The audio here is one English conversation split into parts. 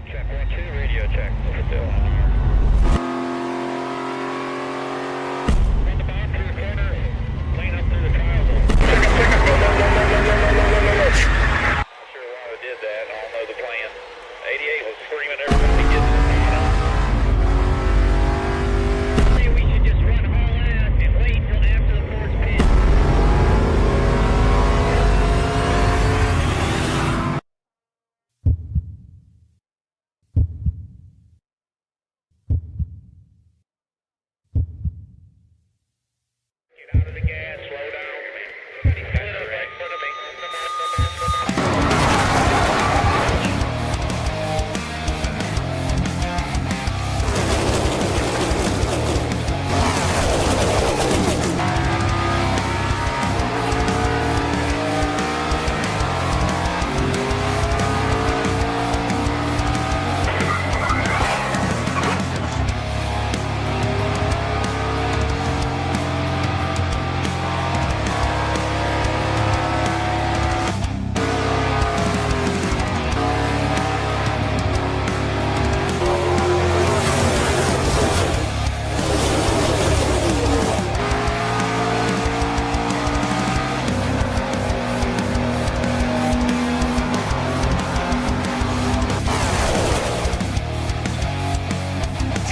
Check 1-2, radio check. Over still. Run the bomb through the corner, lane up through the trial zone. Not sure why we did that, I don't know the plan. 88 was screaming everybody to get to the bottom. Maybe we should just run all out and wait till after the fourth pit. Get out of the gas, slow down. Somebody split up right in front of me.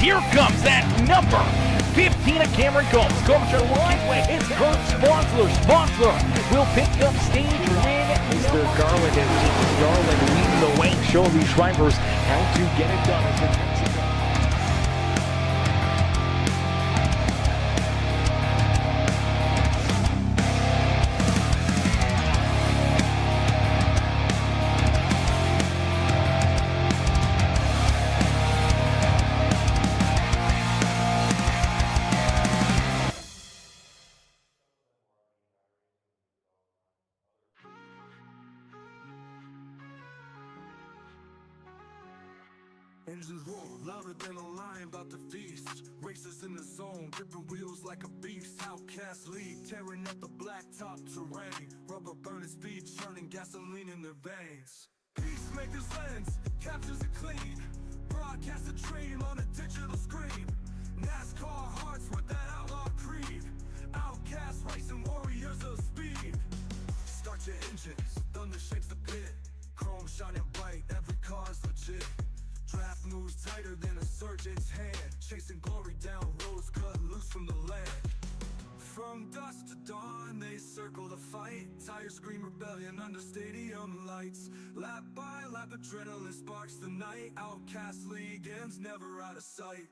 Here comes that number 15 of Cameron Combs. Combs to line. It's Kurt Sponsler will pick up stage when Mr. Garland is leading the way, showing these drivers how to get it done. Engines roar louder than a lion about to feast. Racers in the zone, gripping wheels like a beast. Outcast League, tearing up the blacktop terrain. Rubber burning speed, churning gasoline in their veins. Peacemaker's lens captures it clean. Broadcast a dream on a digital screen. NASCAR hearts with that outlaw creed. Outcast racing warriors of speed. Start your engines, thunder shakes the pit. Chrome shining bright, every car's legit. Draft moves tighter than a surgeon's hand. Chasing glory down roads cut loose from the land. From dusk to dawn, they circle the fight. Tires scream rebellion under stadium lights. Lap by lap, adrenaline sparks the night. Outcast League ends never out of sight.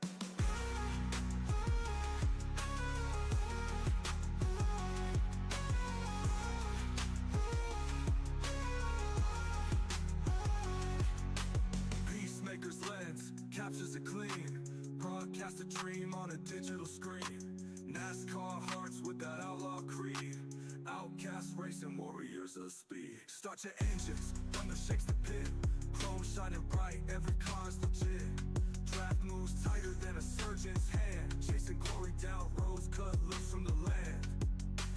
Peacemaker's lens captures it clean. Broadcast a dream on a digital screen. NASCAR hearts with that outlaw creed. Outcast racing warriors of speed. Start your engines, thunder shakes the pit. Chrome shining bright, every car's legit. Draft moves tighter than a surgeon's hand. Chasing glory down roads cut loose from the land.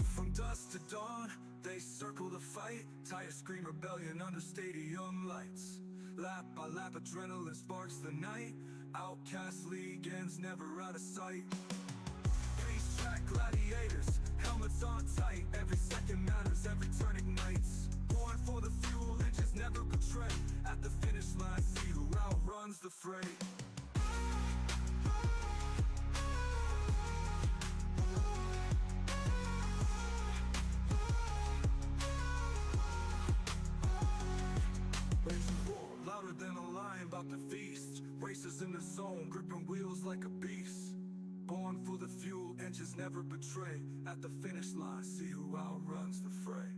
From dusk to dawn, they circle the fight. Tires scream rebellion under stadium lights. Lap by lap, adrenaline sparks the night. Outcast League ends never out of sight. Racetrack gladiators, helmets on tight. Every second matters, every turn ignites. Born for the fuel, engines never betray. At the finish line, see who outruns the fray. Engines roar louder than a lion about to feast. Racers in the zone, gripping wheels like a beast. Born for the fuel, engines never betray. At the finish line, see who outruns the fray.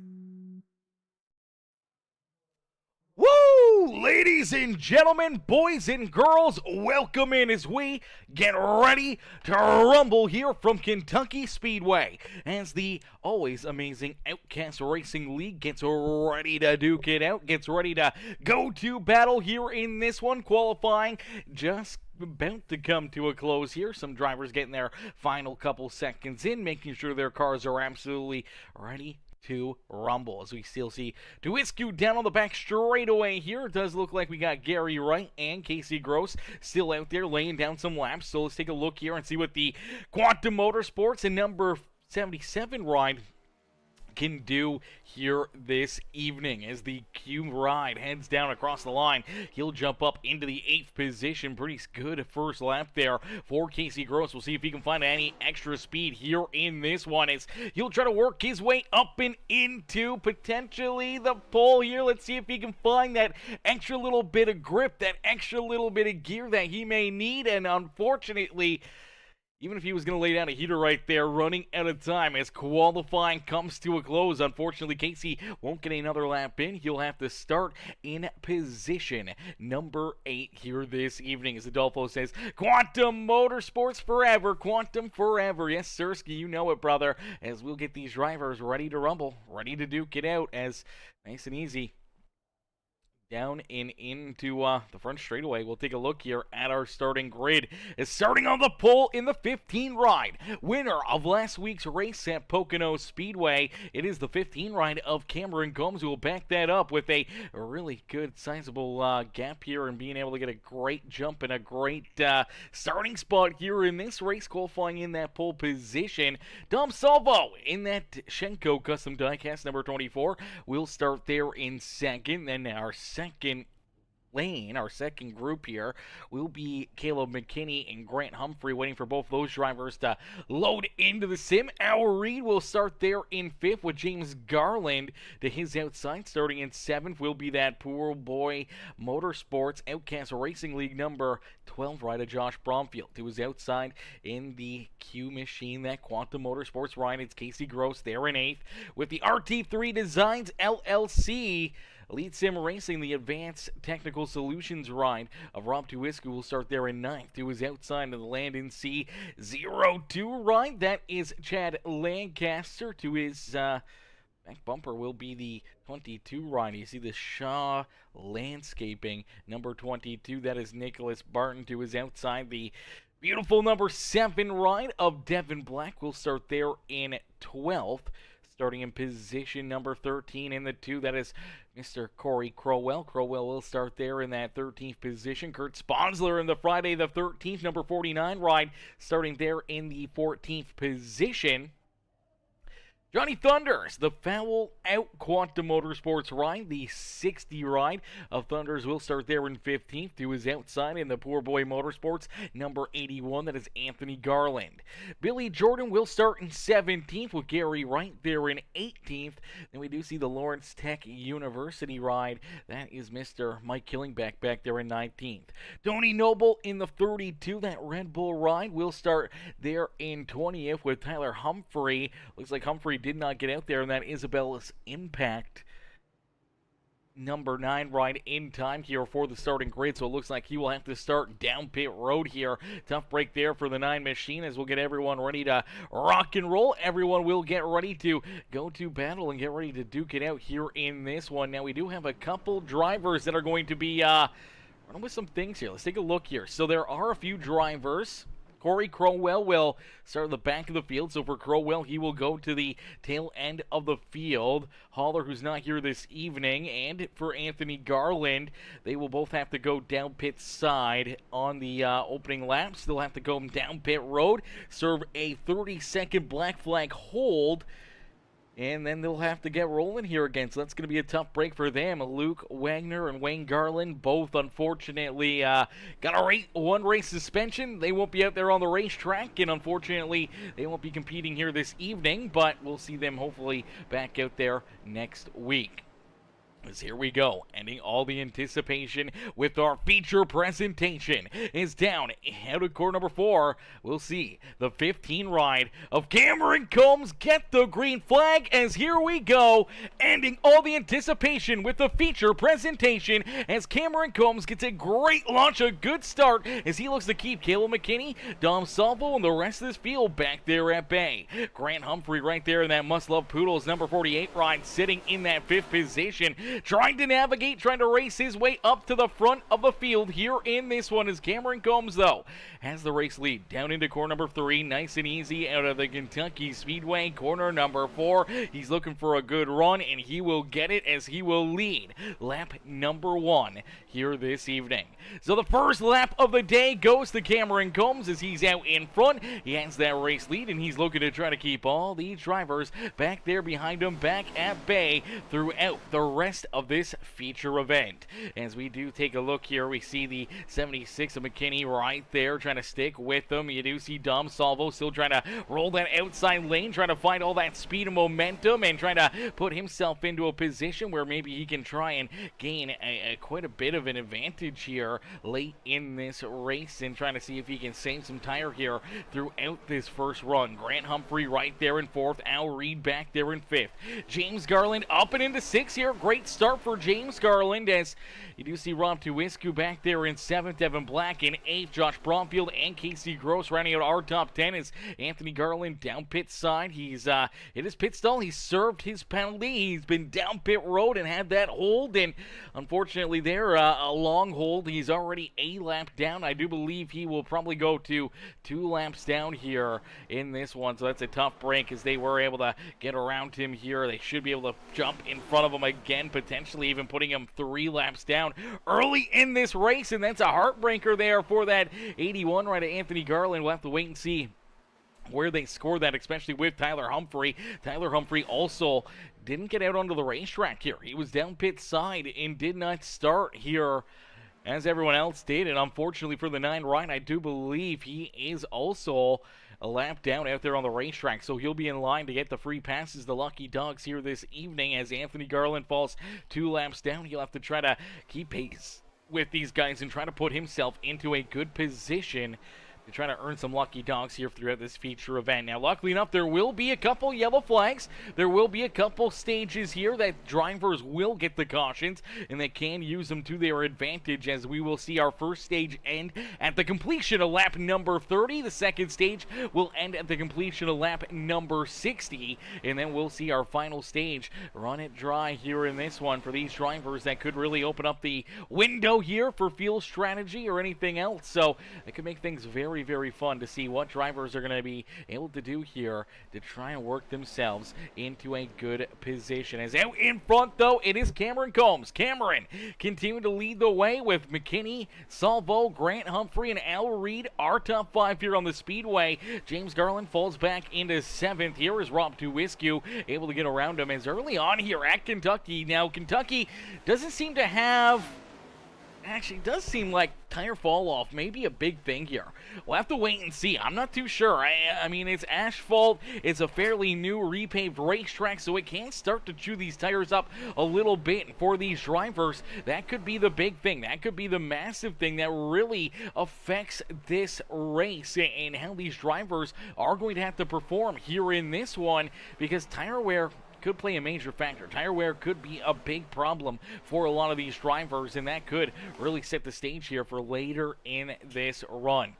Woo! Ladies and gentlemen, boys and girls, welcome in as we get ready to rumble here from Kentucky Speedway as the always amazing Outcast Racing League gets ready to duke it out, gets ready to go to battle here in this one. Qualifying just about to come to a close here. Some drivers getting their final couple seconds in, making sure their cars are absolutely ready to rumble. As we still see Duiscu down on the back straightaway here. It does look like we got Gary Wright and Casey Gross still out there laying down some laps. So let's take a look here and see what the Quantum Motorsports and number 77 ride can do here this evening. As the Q ride heads down across the line, he'll jump up into the 8th position. Pretty good first lap there for Casey Gross. We'll see if he can find any extra speed here in this one, as he'll try to work his way up and into potentially the pole here. Let's see if he can find that extra little bit of grip, that extra little bit of gear that he may need. And unfortunately, even if he was going to lay down a heater right there, running out of time as qualifying comes to a close. Unfortunately, Casey won't get another lap in. He'll have to start in position number 8 here this evening. As Adolfo says, Quantum Motorsports forever, Quantum forever. Yes, Sirski, you know it, brother. As we'll get these drivers ready to rumble, ready to duke it out, as nice and easy down and into the front straightaway. We'll take a look here at our starting grid. Is starting on the pole in the 15 ride, winner of last week's race at Pocono Speedway. It is the 15 ride of Cameron Combs, who will back that up with a really good sizable gap here and being able to get a great jump and a great starting spot here in this race, qualifying in that pole position. Dom Salvo in that Schenko custom diecast number 24 will start there in second. Then our second lane, our second group here, will be Caleb McKinney and Grant Humphrey, waiting for both those drivers to load into the sim. Our Reed will start there in 5th with James Garland to his outside. Starting in 7th will be that Poor Boy Motorsports Outcast Racing League number 12 rider Josh Bromfield to his outside in the Q machine, that Quantum Motorsports ride. It's Casey Gross there in 8th with the RT3 Designs LLC Elite Sim Racing, the Advanced Technical Solutions ride of Rob Duiscu will start there in 9th to his outside of the Landon C02 ride. That is Chad Lancaster. To his back bumper will be the 22 ride. You see the Shaw Landscaping number 22. That is Nicholas Barton. To his outside, the beautiful number 7 ride of Devin Black will start there in 12th. Starting in position number 13 in the 2, that is Mr. Corey Crowell. Crowell will start there in that 13th position. Kurt Sponsler in the Friday the 13th, number 49 ride, starting there in the 14th position. Johnny Thunders, the foul out Quantum Motorsports ride, the 60 ride of Thunders will start there in 15th to his outside in the Poor Boy Motorsports, number 81, that is Anthony Garland. Billy Jordan will start in 17th with Gary Wright there in 18th. Then we do see the Lawrence Tech University ride, that is Mr. Mike Killingback back there in 19th. Tony Noble in the 32, that Red Bull ride will start there in 20th with Tyler Humphrey. Looks like Humphrey did not get out there, and that Isabella's Impact number 9 ride in time here for the starting grid, so it looks like he will have to start down pit road here. Tough break there for the 9 machine, as we'll get everyone ready to rock and roll. Everyone will get ready to go to battle and get ready to duke it out here in this one. Now we do have a couple drivers that are going to be running with some things here. Let's take a look here. So there are a few drivers. Corey Crowell will start at the back of the field. So for Crowell, he will go to the tail end of the field. Haller, who's not here this evening, and for Anthony Garland, they will both have to go down pit side on the opening laps. They'll have to go down pit road, serve a 30-second black flag hold, and then they'll have to get rolling here again. So that's going to be a tough break for them. Luke Wagner and Wayne Garland both, unfortunately, got a one race suspension. They won't be out there on the racetrack, and unfortunately, they won't be competing here this evening, but we'll see them hopefully back out there next week. As here we go, ending all the anticipation with our feature presentation. Is down out of core number 4. We'll see the 15 ride of Cameron Combs get the green flag, as here we go, ending all the anticipation with the feature presentation as Cameron Combs gets a great launch, a good start, as he looks to keep Caleb McKinney, Dom Salvo, and the rest of this field back there at bay. Grant Humphrey right there in that Must Love Poodles number 48 ride, sitting in that 5th position. trying to navigate, trying to race his way up to the front of the field here in this one as Cameron Combs, though, has the race lead down into corner number 3, nice and easy out of the Kentucky Speedway, corner number 4. He's looking for a good run, and he will get it as he will lead lap number 1 here this evening. So the first lap of the day goes to Cameron Combs as he's out in front. He has that race lead, and he's looking to try to keep all these drivers back there behind him, back at bay throughout the rest of this feature event. As we do take a look here, we see the 76 of McKinney right there trying to stick with them. You do see Dom Salvo still trying to roll that outside lane, trying to find all that speed and momentum and trying to put himself into a position where maybe he can try and gain quite a bit of an advantage here late in this race and trying to see if he can save some tire here throughout this first run. Grant Humphrey right there in 4th, Al Reed back there in 5th. James Garland up and into 6th here. Great start for James Garland as you do see Rob Tuisku back there in 7th, Evan Black in 8th, Josh Bromfield and Casey Gross rounding out our top 10 as Anthony Garland down pit side. He's hit his pit stall. He served his penalty. He's been down pit road and had that hold, and unfortunately there a long hold. He's already a lap down. I do believe he will probably go to 2 laps down here in this one, so that's a tough break as they were able to get around him here. They should be able to jump in front of him again, potentially even putting him 3 laps down early in this race, and that's a heartbreaker there for that 81 right at Anthony Garland. We'll have to wait and see where they score that, especially with Tyler Humphrey. Tyler Humphrey also didn't get out onto the racetrack here. He was down pit side and did not start here as everyone else did, and unfortunately for the 9 right, I do believe he is also a lap down out there on the racetrack, so he'll be in line to get the free passes, the lucky dogs here this evening. As Anthony Garland falls 2 laps down, he'll have to try to keep pace with these guys and try to put himself into a good position to try to earn some lucky dogs here throughout this feature event. Now, luckily enough, there will be a couple yellow flags. There will be a couple stages here that drivers will get the cautions, and they can use them to their advantage, as we will see our first stage end at the completion of lap number 30. The second stage will end at the completion of lap number 60, and then we'll see our final stage run it dry here in this one for these drivers. That could really open up the window here for field strategy or anything else, so it could make things very, very fun to see what drivers are going to be able to do here to try and work themselves into a good position. As out in front, though, it is Cameron Combs. Cameron continuing to lead the way with McKinney, Salvo, Grant Humphrey, and Al Reed, our top 5 here on the Speedway. James Garland falls back into 7th. Here is Rob Tuisku able to get around him as early on here at Kentucky. Now, Kentucky doesn't seem to have... Actually, does seem like tire fall off may be a big thing here. We'll have to wait and see. I'm not too sure. I mean, it's asphalt. It's a fairly new repaved racetrack, so it can start to chew these tires up a little bit. And for these drivers, that could be the big thing. That could be the massive thing that really affects this race and how these drivers are going to have to perform here in this one, because tire wear could play a major factor. Tire wear could be a big problem for a lot of these drivers, and that could really set the stage here for later in this run.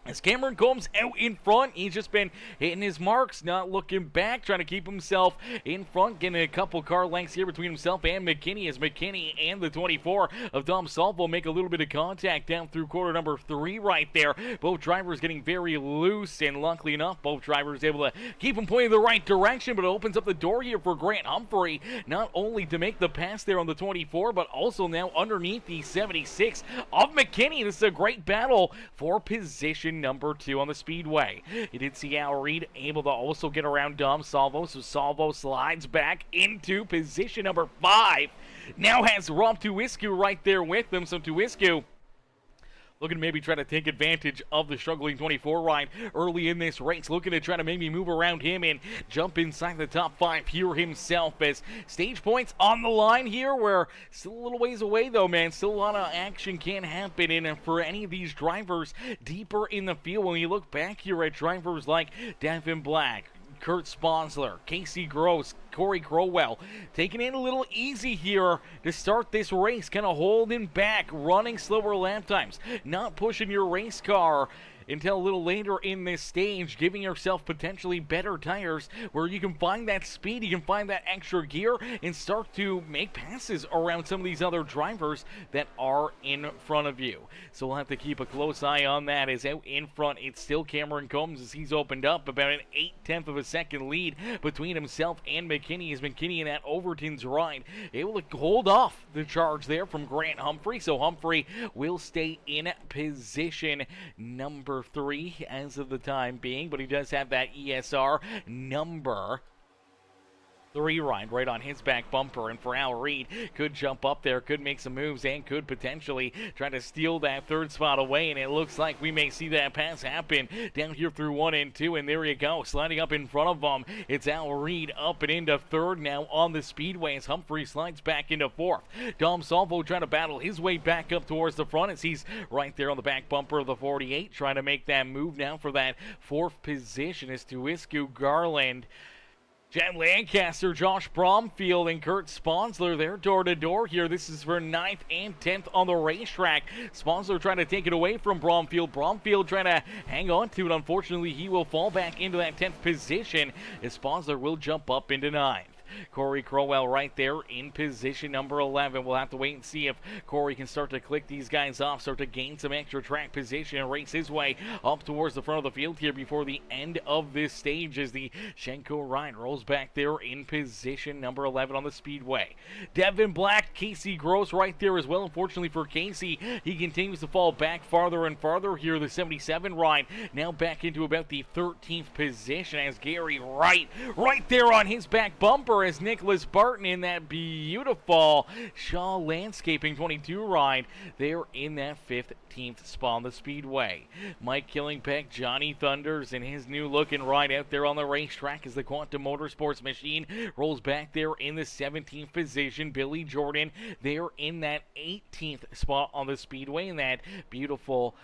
As Cameron Combs out in front, he's just been hitting his marks, not looking back, trying to keep himself in front, getting a couple car lengths here between himself and McKinney, as McKinney and the 24 of Dom Salvo make a little bit of contact down through corner number 3 right there. Both drivers getting very loose, and luckily enough, both drivers able to keep them pointing the right direction, but it opens up the door here for Grant Humphrey, not only to make the pass there on the 24, but also now underneath the 76 of McKinney. This is a great battle for position number 2 on the Speedway. You did see Al Reed able to also get around Dom Salvo, so Salvo slides back into position number 5. Now has Rob Tuisku right there with him, so Tuisku looking to maybe try to take advantage of the struggling 24 ride early in this race, looking to try to maybe move around him and jump inside the top 5 here himself, as stage points on the line here. We're still a little ways away though, man. Still a lot of action can happen, and for any of these drivers deeper in the field, when we look back here at drivers like Devin Black, Kurt Sponsler, Casey Gross, Corey Crowell, taking it a little easy here to start this race, kind of holding back, running slower lap times, not pushing your race car until a little later in this stage, giving yourself potentially better tires where you can find that speed, you can find that extra gear, and start to make passes around some of these other drivers that are in front of you. So we'll have to keep a close eye on that. As out in front, it's still Cameron Combs as he's opened up about an 0.8 of a second lead between himself and McKinney, as McKinney in that Overton's ride able to hold off the charge there from Grant Humphrey. So Humphrey will stay in position number 3 as of the time being, but he does have that ESR number 3 ride right on his back bumper, and for Al Reed, could jump up there, could make some moves, and could potentially try to steal that 3rd spot away, and it looks like we may see that pass happen down here through 1 and 2, and there you go, sliding up in front of them. It's Al Reed up and into 3rd now on the Speedway as Humphrey slides back into 4th. Dom Salvo trying to battle his way back up towards the front as he's right there on the back bumper of the 48, trying to make that move now for that 4th position as Tuisku, Garland, Chad Lancaster, Josh Bromfield, and Kurt Sponsler, they're door-to-door here. This is for 9th and 10th on the racetrack. Sponsler trying to take it away from Bromfield. Bromfield trying to hang on to it. Unfortunately, he will fall back into that 10th position as Sponsler will jump up into 9th. Corey Crowell right there in position number 11. We'll have to wait and see if Corey can start to click these guys off, start to gain some extra track position and race his way up towards the front of the field here before the end of this stage as the Shenko ride rolls back there in position number 11 on the Speedway. Devin Black, Casey Gross right there as well. Unfortunately for Casey, he continues to fall back farther and farther here. The 77 ride now back into about the 13th position as Gary Wright right there on his back bumper as Nicholas Barton in that beautiful Shaw Landscaping 22 ride there in that 15th spot on the Speedway. Mike Killingpeck, Johnny Thunders, and his new looking ride out there on the racetrack as the Quantum Motorsports machine rolls back there in the 17th position. Billy Jordan there in that 18th spot on the Speedway in that beautiful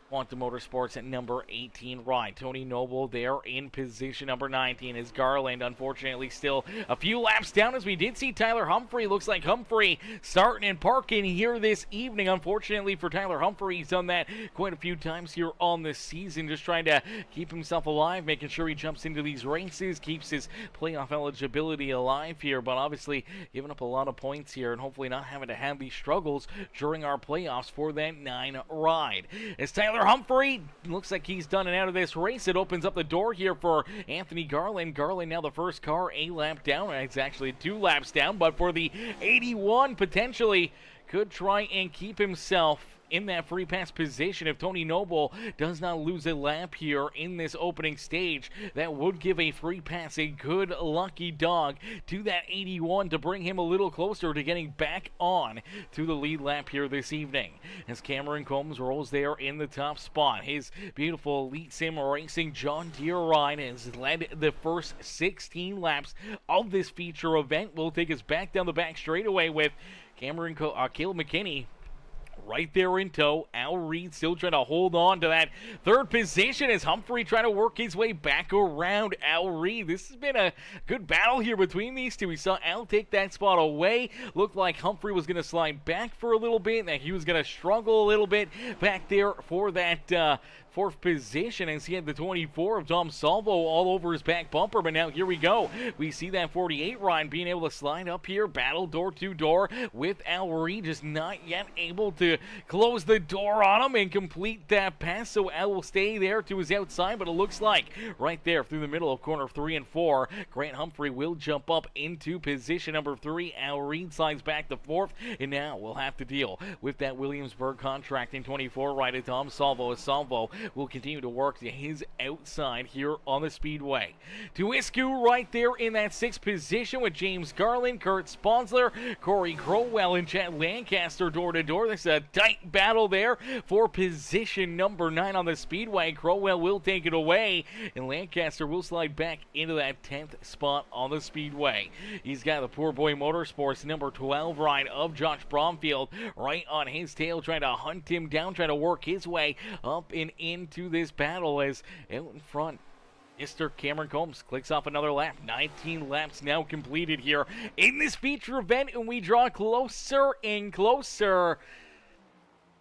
Quantum Motorsports at number 18 ride. Tony Noble there in position number 19 as Garland unfortunately still a few laps down as we did see Tyler Humphrey. Looks like Humphrey starting and parking here this evening. Unfortunately for Tyler Humphrey, he's done that quite a few times here on this season, just trying to keep himself alive, making sure he jumps into these races, keeps his playoff eligibility alive here, but obviously giving up a lot of points here and hopefully not having to have these struggles during our playoffs for that 9 ride. As Tyler Humphrey looks like he's done and out of this race, it opens up the door here for Anthony Garland. Garland now the first car a lap down. It's actually 2 laps down, but for the 81 potentially could try and keep himself in that free pass position if Tony Noble does not lose a lap here in this opening stage. That would give a free pass, a good lucky dog to that 81 to bring him a little closer to getting back on to the lead lap here this evening. As Cameron Combs rolls there in the top spot, his beautiful Elite Sim Racing John Deere ride has led the first 16 laps of this feature event. We'll take us back down the back straightaway with Caleb McKinney right there in tow. Al Reed still trying to hold on to that 3rd position as Humphrey trying to work his way back around Al Reed. This has been a good battle here between these two. We saw Al take that spot away. Looked like Humphrey was going to slide back for a little bit, and that he was going to struggle a little bit back there for that 4th position as he had the 24 of Dom Salvo all over his back bumper. But now here we go. We see that 48 ride being able to slide up here, battle door to door with Al Reed, just not yet able to close the door on him and complete that pass. So Al will stay there to his outside, but it looks like right there through the middle of corner 3 and 4, Grant Humphrey will jump up into position number 3. Al Reed slides back to 4th, and now we'll have to deal with that Williamsburg contracting 24 ride at Dom Salvo as Salvo will continue to work to his outside here on the Speedway. Tuisku right there in that 6th position with James Garland, Kurt Sponsler, Corey Crowell, and Chad Lancaster door to door. This is a tight battle there for position number 9 on the Speedway. Crowell will take it away, and Lancaster will slide back into that 10th spot on the Speedway. He's got the Poor Boy Motorsports number 12 ride of Josh Bromfield right on his tail, trying to hunt him down, trying to work his way up and into this battle as out in front Mr. Cameron Combs clicks off another lap. 19 laps now completed here in this feature event, and we draw closer and closer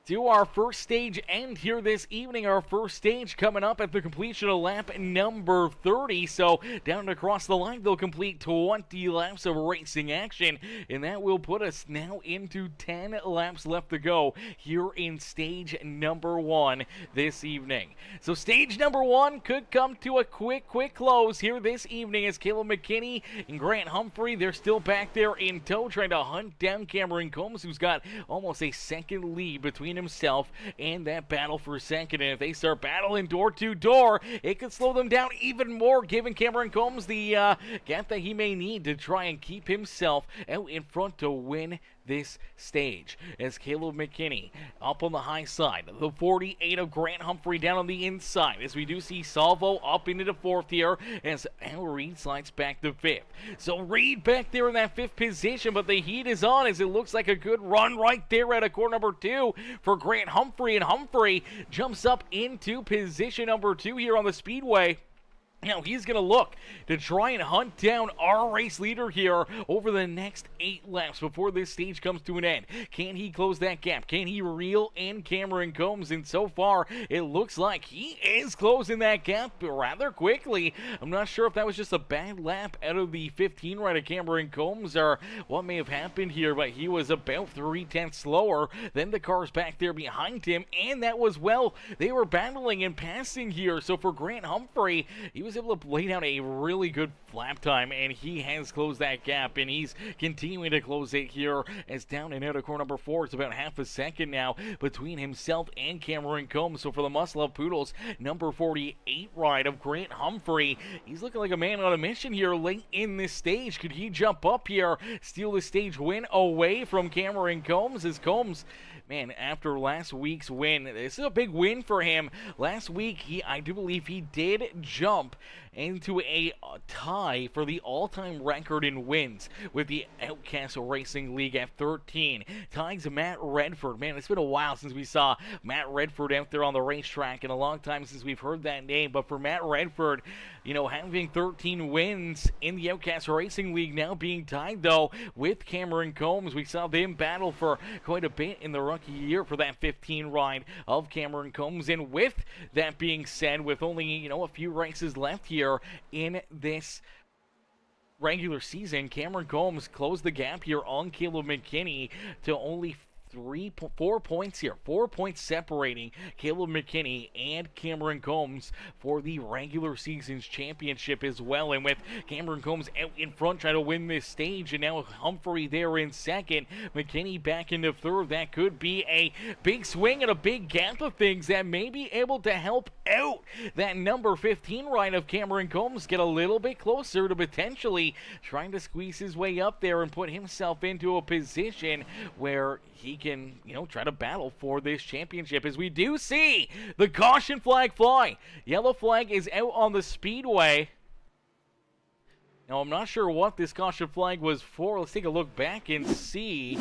to our first stage end here this evening. Our first stage coming up at the completion of lap number 30. So down and across the line, they'll complete 20 laps of racing action, and that will put us now into 10 laps left to go here in stage number 1 this evening. So stage number 1 could come to a quick close here this evening as Caleb McKinney and Grant Humphrey, they're still back there in tow trying to hunt down Cameron Combs, who's got almost a second lead between himself and that battle for second. And if they start battling door to door, it could slow them down even more, giving Cameron Combs the gap that he may need to try and keep himself out in front to win this stage. As Caleb McKinney up on the high side, the 48 of Grant Humphrey down on the inside, as we do see Salvo up into the 4th here as Al Reed slides back to 5th. So Reed back there in that 5th position, but the heat is on as it looks like a good run right there at a corner number 2 for Grant Humphrey, and Humphrey jumps up into position number 2 here on the Speedway. Now he's going to look to try and hunt down our race leader here over the next 8 laps before this stage comes to an end. Can he close that gap? Can he reel in Cameron Combs? And so far, it looks like he is closing that gap rather quickly. I'm not sure if that was just a bad lap out of the 15 right of Cameron Combs or what may have happened here, but he was about 3/10 slower than the cars back there behind him, and that was, well, they were battling and passing here. So for Grant Humphrey, he was able to lay down a really good lap time, and he has closed that gap, and he's continuing to close it here as down and out of corner number 4. It's about half a second now between himself and Cameron Combs. So for the Must Love Poodles, number 48 ride of Grant Humphrey, he's looking like a man on a mission here late in this stage. Could he jump up here, steal the stage win away from Cameron Combs? As Combs, man, after last week's win, this is a big win for him. Last week, I do believe he did jump into a tie for the all-time record in wins with the Outcast Racing League at 13. Ties Matt Redford. Man, it's been a while since we saw Matt Redford out there on the racetrack, and a long time since we've heard that name. But for Matt Redford, you know, having 13 wins in the Outcast Racing League, now being tied, though, with Cameron Combs. We saw them battle for quite a bit in the rookie year for that 15 ride of Cameron Combs. And with that being said, with only, you know, a few races left here in this regular season, Cameron Combs closed the gap here on Caleb McKinney to only 4 points here. 4 points separating Caleb McKinney and Cameron Combs for the regular season's championship as well. And with Cameron Combs out in front trying to win this stage, and now Humphrey there in second, McKinney back into 3rd, that could be a big swing and a big gap of things that may be able to help out that number 15 ride of Cameron Combs get a little bit closer to potentially trying to squeeze his way up there and put himself into a position where he can, you know, try to battle for this championship. As we do see the caution flag fly. Yellow flag is out on the Speedway. Now, I'm not sure what this caution flag was for. Let's take a look back and see.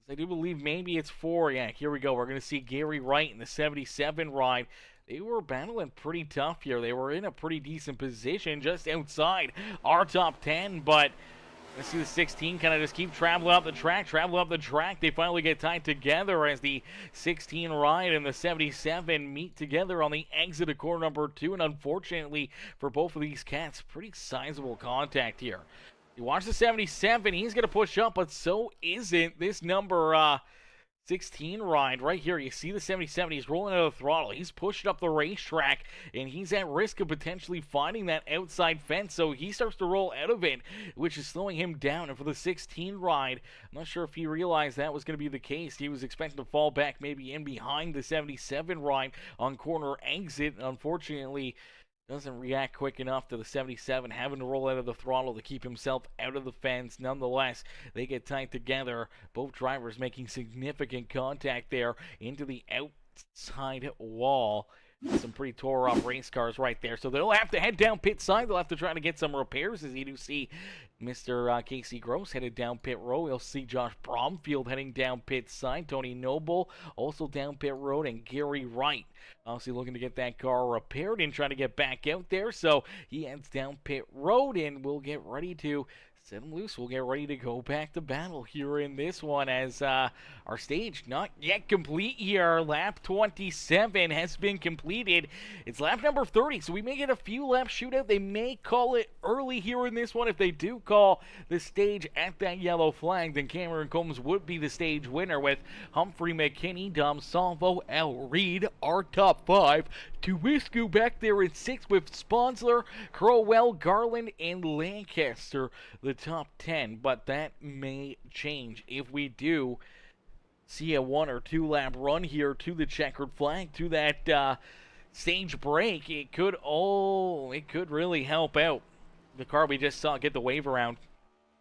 I do believe maybe it's for, yeah, here we go. We're going to see Gary Wright in the 77 ride. They were battling pretty tough here. They were in a pretty decent position just outside our top 10, but let's see the 16 kind of just keep traveling up the track. They finally get tied together as the 16 ride and the 77 meet together on the exit of corner number 2. And unfortunately for both of these cats, pretty sizable contact here. You watch the 77, he's going to push up, but so isn't this number 16 ride right here. You see the 77, he's rolling out of the throttle. He's pushed up the racetrack, and he's at risk of potentially finding that outside fence, so he starts to roll out of it, which is slowing him down. And for the 16 ride, I'm not sure if he realized that was going to be the case. He was expecting to fall back maybe in behind the 77 ride on corner exit. Unfortunately, doesn't react quick enough to the 77 having to roll out of the throttle to keep himself out of the fence. Nonetheless, they get tied together. Both drivers making significant contact there into the outside wall. Some pretty tore up race cars right there. So they'll have to head down pit side. They'll have to try to get some repairs, as you do see Mr. Casey Gross headed down pit road. You'll see Josh Bromfield heading down pit side. Tony Noble also down pit road. And Gary Wright obviously looking to get that car repaired and trying to get back out there. So he heads down pit road, and we'll get ready to Set them loose. We'll get ready to go back to battle here in this one as our stage not yet complete here. Lap 27 has been completed. It's lap number 30, so we may get a few laps shootout. They may call it early here in this one. If they do call the stage at that yellow flag, then Cameron Combs would be the stage winner with Humphrey, McKinney, Dom Salvo, Al Reed, our top 5. Tuwisku back there in 6 with Sponsler, Crowell, Garland, and Lancaster, the top 10, but that may change if we do see a 1 or 2 lap run here to the checkered flag, to that stage break. It could really help out the car we just saw get the wave around.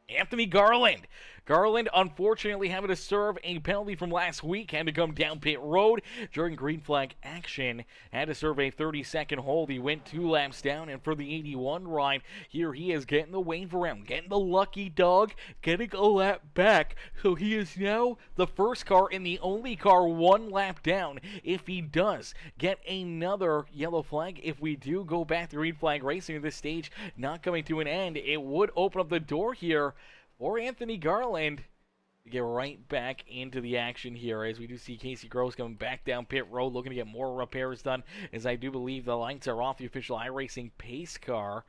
Anthony Garland. Garland, unfortunately, having to serve a penalty from last week, had to come down pit road during green flag action. Had to serve a 30-second hold. He went 2 laps down, and for the 81 ride, here he is getting the wave around, getting the lucky dog, getting a lap back. So he is now the first car and the only car 1 lap down. If he does get another yellow flag, if we do go back to green flag racing at this stage, not coming to an end, it would open up the door here for Anthony Garland to get right back into the action here, as we do see Casey Gross coming back down pit road looking to get more repairs done, as I do believe the lights are off the official iRacing pace car.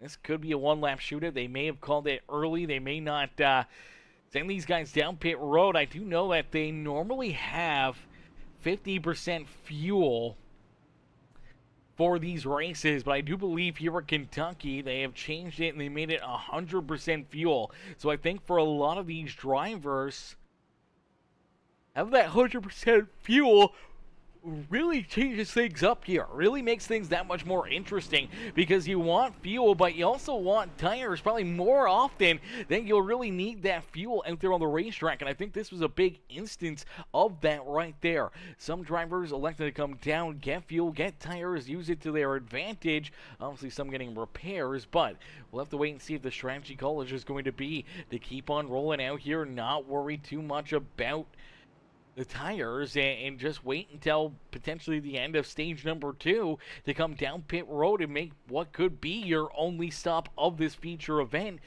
This could be a 1-lap shootout. They may have called it early. They may not send these guys down pit road. I do know that they normally have 50% fuel for these races, but I do believe here at Kentucky they have changed it and they made it 100% fuel. So I think for a lot of these drivers, have that 100% fuel really changes things up here. Really makes things that much more interesting, because you want fuel, but you also want tires probably more often than you'll really need that fuel out there on the racetrack. And I think this was a big instance of that right there. Some drivers elected to come down, get fuel, get tires, use it to their advantage. Obviously some getting repairs, but we'll have to wait and see if the strategy college is going to be to keep on rolling out here, not worry too much about the tires, and just wait until potentially the end of stage number 2 to come down pit road and make what could be your only stop of this feature event,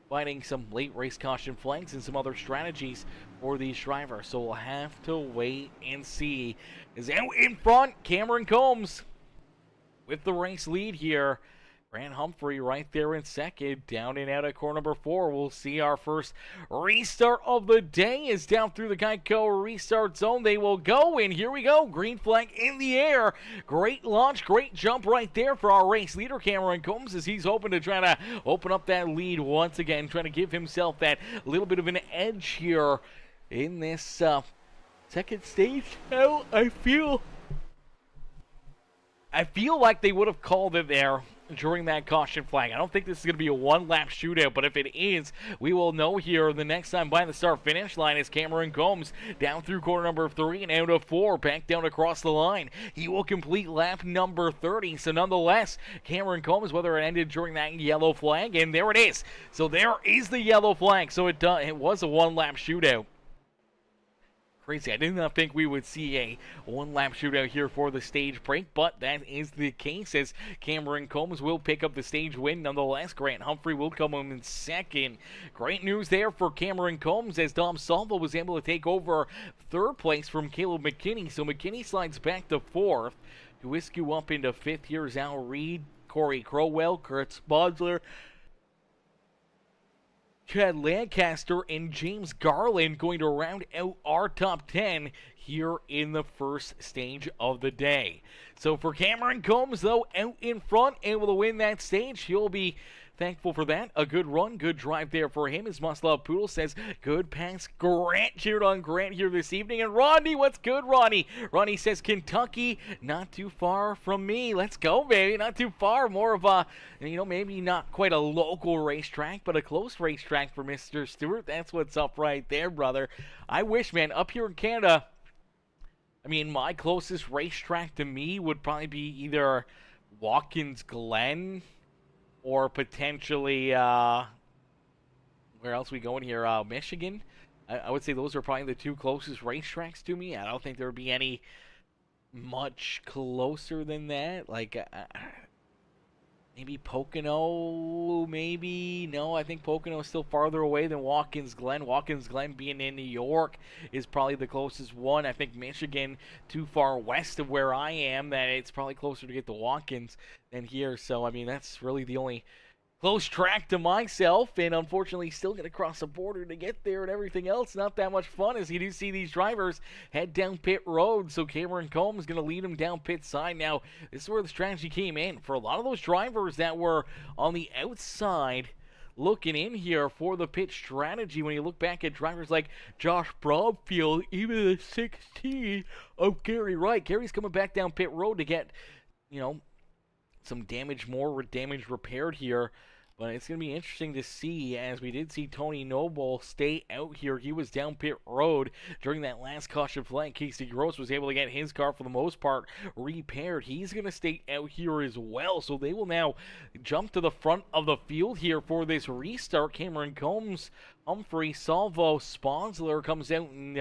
finding some late race caution flags and some other strategies for these drivers. So we'll have to wait and see. Is out in front, Cameron Combs with the race lead here. Grant Humphrey right there in second. Down and out at core number 4. We'll see our first restart of the day is down through the Geico restart zone. They will go, and here we go. Green flag in the air. Great launch, great jump right there for our race leader, Cameron Combs, as he's hoping to try to open up that lead once again, trying to give himself that little bit of an edge here in this second stage. Now I feel like they would have called it there during that caution flag. I don't think this is going to be a 1-lap shootout, but if it is, we will know here the next time by the start-finish line as Cameron Combs down through corner number 3 and out of 4, back down across the line. He will complete lap number 30, so nonetheless, Cameron Combs, whether it ended during that yellow flag, and there it is. So there is the yellow flag, so it was a 1-lap shootout. Crazy. I did not think we would see a 1-lap shootout here for the stage break, but that is the case, as Cameron Combs will pick up the stage win nonetheless. Grant Humphrey will come home in second. Great news there for Cameron Combs, as Dom Salvo was able to take over 3rd place from Caleb McKinney, so McKinney slides back to 4th. Tuwisku up into 5th. Here's Al Reed, Corey Crowell, Kurt Spodler, Chad Lancaster, and James Garland going to round out our top 10 here in the first stage of the day. So for Cameron Combs, though, out in front, able to win that stage, he'll be thankful for that. A good run, good drive there for him. His Must Love Poodle says, good pass. Grant cheered on Grant here this evening. And Rodney, what's good, Ronnie? Ronnie says, Kentucky, not too far from me. Let's go, baby. Not too far. More of a, maybe not quite a local racetrack, but a close racetrack for Mr. Stewart. That's what's up right there, brother. I wish, man, up here in Canada, my closest racetrack to me would probably be either Watkins Glen or potentially, where else we going here? Michigan. I would say those are probably the 2 closest racetracks to me. I don't think there would be any much closer than that. Maybe Pocono, maybe. No, I think Pocono is still farther away than Watkins Glen. Watkins Glen being in New York is probably the closest one. I think Michigan too far west of where I am that it's probably closer to get to Watkins than here. So, I mean, that's really the only close track to myself, and unfortunately still going to cross the border to get there, and everything else not that much fun as you do see these drivers head down pit road. So Cameron Combs is going to lead them down pit side. Now, this is where the strategy came in. For a lot of those drivers that were on the outside looking in here for the pit strategy, when you look back at drivers like Josh Bromfield, even the 16 of Gary Wright. Gary's coming back down pit road to get, some damage repaired here. But it's going to be interesting to see, as we did see Tony Noble stay out here. He was down pit road during that last caution flag. Casey Gross was able to get his car, for the most part, repaired. He's going to stay out here as well. So they will now jump to the front of the field here for this restart. Cameron Combs, Humphrey, Salvo, Sponsler comes out in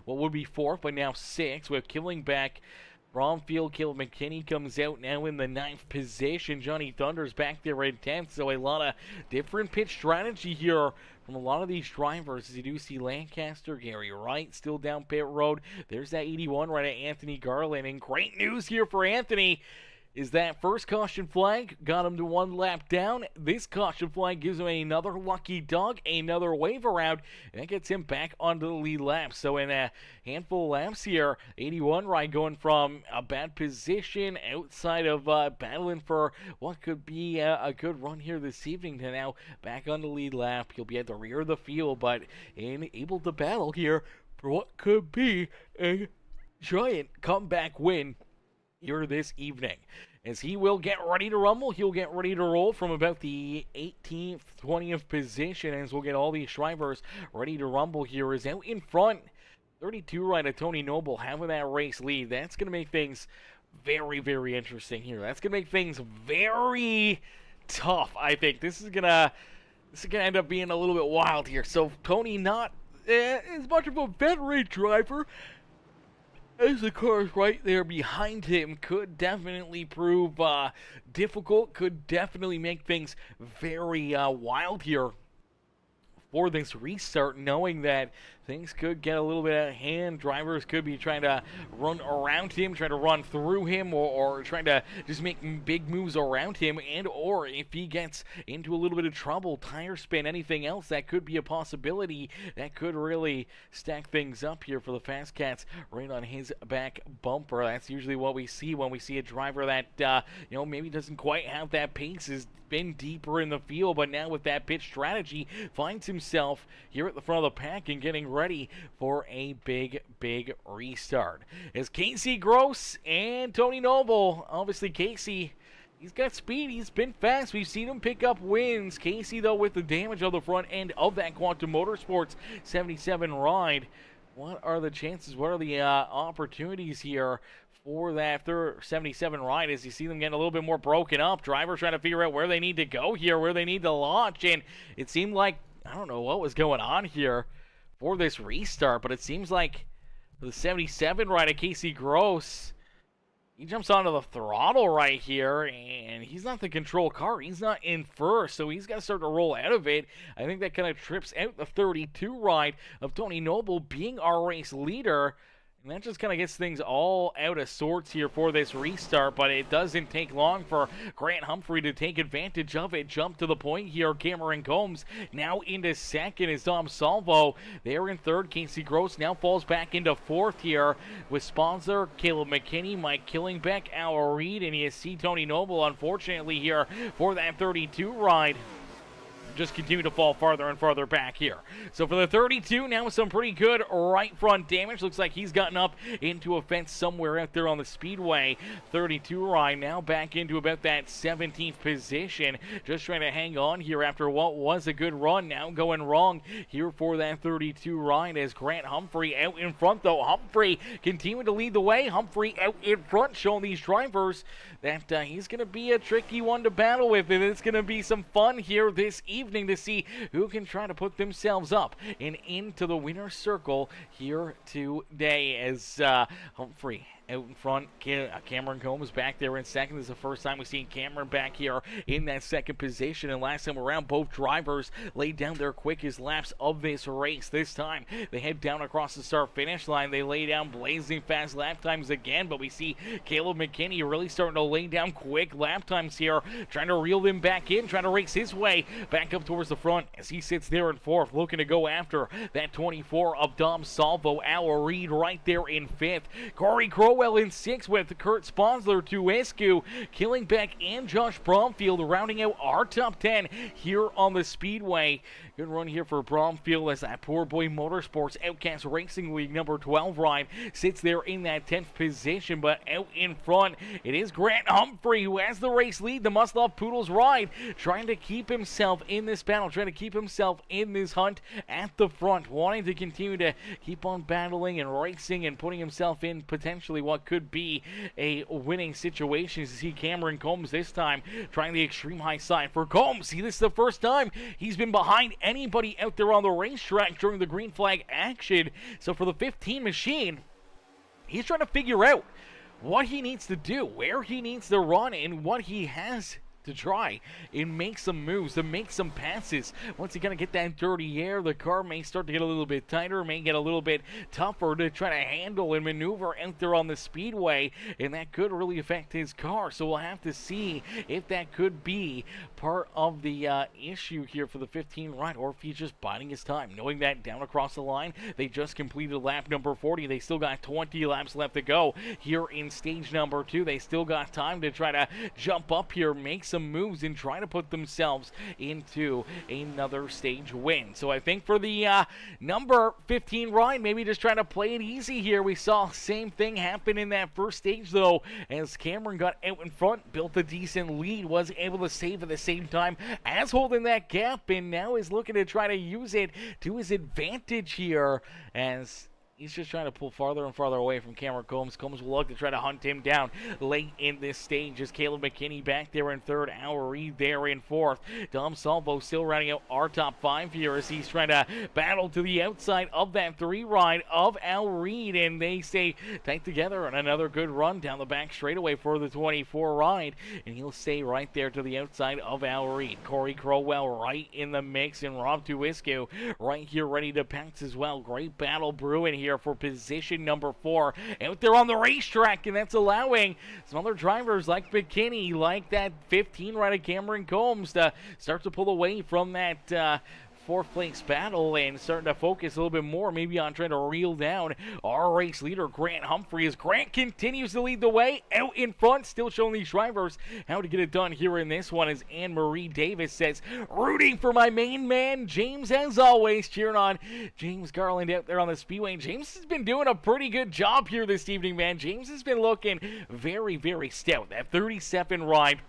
what would be fourth, but now sixth, with Killingback, Bromfield. Caleb McKinney comes out now in the 9th position. Johnny Thunder's back there in 10th. So a lot of different pit strategy here from a lot of these drivers. As you do see Lancaster, Gary Wright still down pit road. There's that 81 right at Anthony Garland. And great news here for Anthony is that first caution flag got him to 1 lap down. This caution flag gives him another lucky dog, another wave around, and that gets him back onto the lead lap. So in a handful of laps here, 81 right going from a bad position outside of battling for what could be a good run here this evening to now back on the lead lap. He'll be at the rear of the field, but able to battle here for what could be a giant comeback win here this evening. As he will get ready to rumble, he'll get ready to roll from about the 18th, 20th position, as we'll get all these drivers ready to rumble here. Is out in front, 32 right of Tony Noble having that race lead. That's going to make things very, very interesting here. That's going to make things very tough, I think. This is gonna end up being a little bit wild here. So Tony, not as much of a veteran driver as the cars right there behind him, could definitely prove difficult, could definitely make things very wild here for this restart, knowing that things could get a little bit out of hand. Drivers could be trying to run around him, trying to run through him, or trying to just make big moves around him, and or if he gets into a little bit of trouble, tire spin, anything else, that could be a possibility. That could really stack things up here for the Fast Cats right on his back bumper. That's usually what we see when we see a driver that, maybe doesn't quite have that pace, has been deeper in the field, but now with that pit strategy, finds himself here at the front of the pack and getting ready for a big, big restart. As Casey Gross and Tony Noble, obviously Casey, he's got speed, he's been fast, we've seen him pick up wins. Casey, though, with the damage on the front end of that Quantum Motorsports 77 ride. What are the chances, what are the opportunities here for that 77 ride, as you see them getting a little bit more broken up? Drivers trying to figure out where they need to go here, where they need to launch, and it seemed like, I don't know what was going on here for this restart, but it seems like the 77 ride of Casey Gross, he jumps onto the throttle right here, and he's not the control car. He's not in first, so he's got to start to roll out of it. I think that kind of trips out the 32 ride of Tony Noble being our race leader. And that just kind of gets things all out of sorts here for this restart, but it doesn't take long for Grant Humphrey to take advantage of it. Jump to the point here. Cameron Combs now into second as Dom Salvo there in third. Casey Gross now falls back into fourth here with Sponsor, Caleb McKinney, Mike Killingbeck, Al Reed, and you see Tony Noble, unfortunately, here for that 32 ride, just continue to fall farther and farther back here. So for the 32, now with some pretty good right front damage. Looks like he's gotten up into a fence somewhere out there on the Speedway. 32 ride now back into about that 17th position. Just trying to hang on here after what was a good run. Now going wrong here for that 32 ride as Grant Humphrey out in front, though. Humphrey continuing to lead the way. Humphrey out in front, showing these drivers that he's going to be a tricky one to battle with, and it's going to be some fun here this evening to see who can try to put themselves up and into the winner's circle here today, as Humphrey out in front. Cameron Combs back there in second. This is the first time we've seen Cameron back here in that second position. And last time around, both drivers laid down their quickest laps of this race. This time, they head down across the start-finish line. They lay down blazing fast lap times again, but we see Caleb McKinney really starting to lay down quick lap times here, trying to reel them back in, trying to race his way back up towards the front as he sits there in fourth, looking to go after that 24 of Dom Salvo. Al Reed right there in fifth. Corey Crowell in sixth with Kurt Sponsler to Escu, Killingbeck and Josh Bromfield rounding out our top 10 here on the Speedway. Good run here for Bromfield as that Poor Boy Motorsports Outcast Racing League number 12 ride sits there in that 10th position, but out in front it is Grant Humphrey who has the race lead. The Must Love Poodles ride trying to keep himself in this battle, trying to keep himself in this hunt at the front, wanting to continue to keep on battling and racing and putting himself in potentially what could be a winning situation. You see Cameron Combs this time trying the extreme high side for Combs. See, this is the first time he's been behind anybody out there on the racetrack during the green flag action. So for the 15 machine, he's trying to figure out what he needs to do, where he needs to run, and what he has to try and make some moves, to make some passes. Once you kind of get that dirty air, the car may start to get a little bit tighter, may get a little bit tougher to try to handle and maneuver out there on the speedway, and that could really affect his car. So we'll have to see if that could be part of the issue here for the 15 ride, or if he's just biding his time, knowing that down across the line, they just completed lap number 40. They still got 20 laps left to go here in stage number 2. They still got time to try to jump up here, make some moves, and try to put themselves into another stage win. So I think for the number 15 ride, maybe just trying to play it easy here. We saw the same thing happen in that first stage though, as Cameron got out in front, built a decent lead, was able to save at the same time as holding that gap, and now is looking to try to use it to his advantage here as he's just trying to pull farther and farther away from Cameron Combs. Combs will look to try to hunt him down late in this stage as Caleb McKinney back there in third, Al Reed there in fourth. Dom Salvo still rounding out our top 5 here as he's trying to battle to the outside of that 3 ride of Al Reed, and they stay tight together on another good run down the back straightaway for the 24 ride, and he'll stay right there to the outside of Al Reed. Corey Crowell right in the mix, and Rob Tuiscu right here ready to pounce as well. Great battle brewing here for position number 4 out there on the racetrack, and that's allowing some other drivers like McKinney, like that 15 ride of Cameron Combs, to start to pull away from that fourth place battle and starting to focus a little bit more maybe on trying to reel down our race leader Grant Humphrey, as Grant continues to lead the way out in front, still showing these drivers how to get it done here in this one, as Anne-Marie Davis says, rooting for my main man James, as always, cheering on James Garland out there on the speedway. James has been doing a pretty good job here this evening, man. James has been looking very, very stout. That 37 ride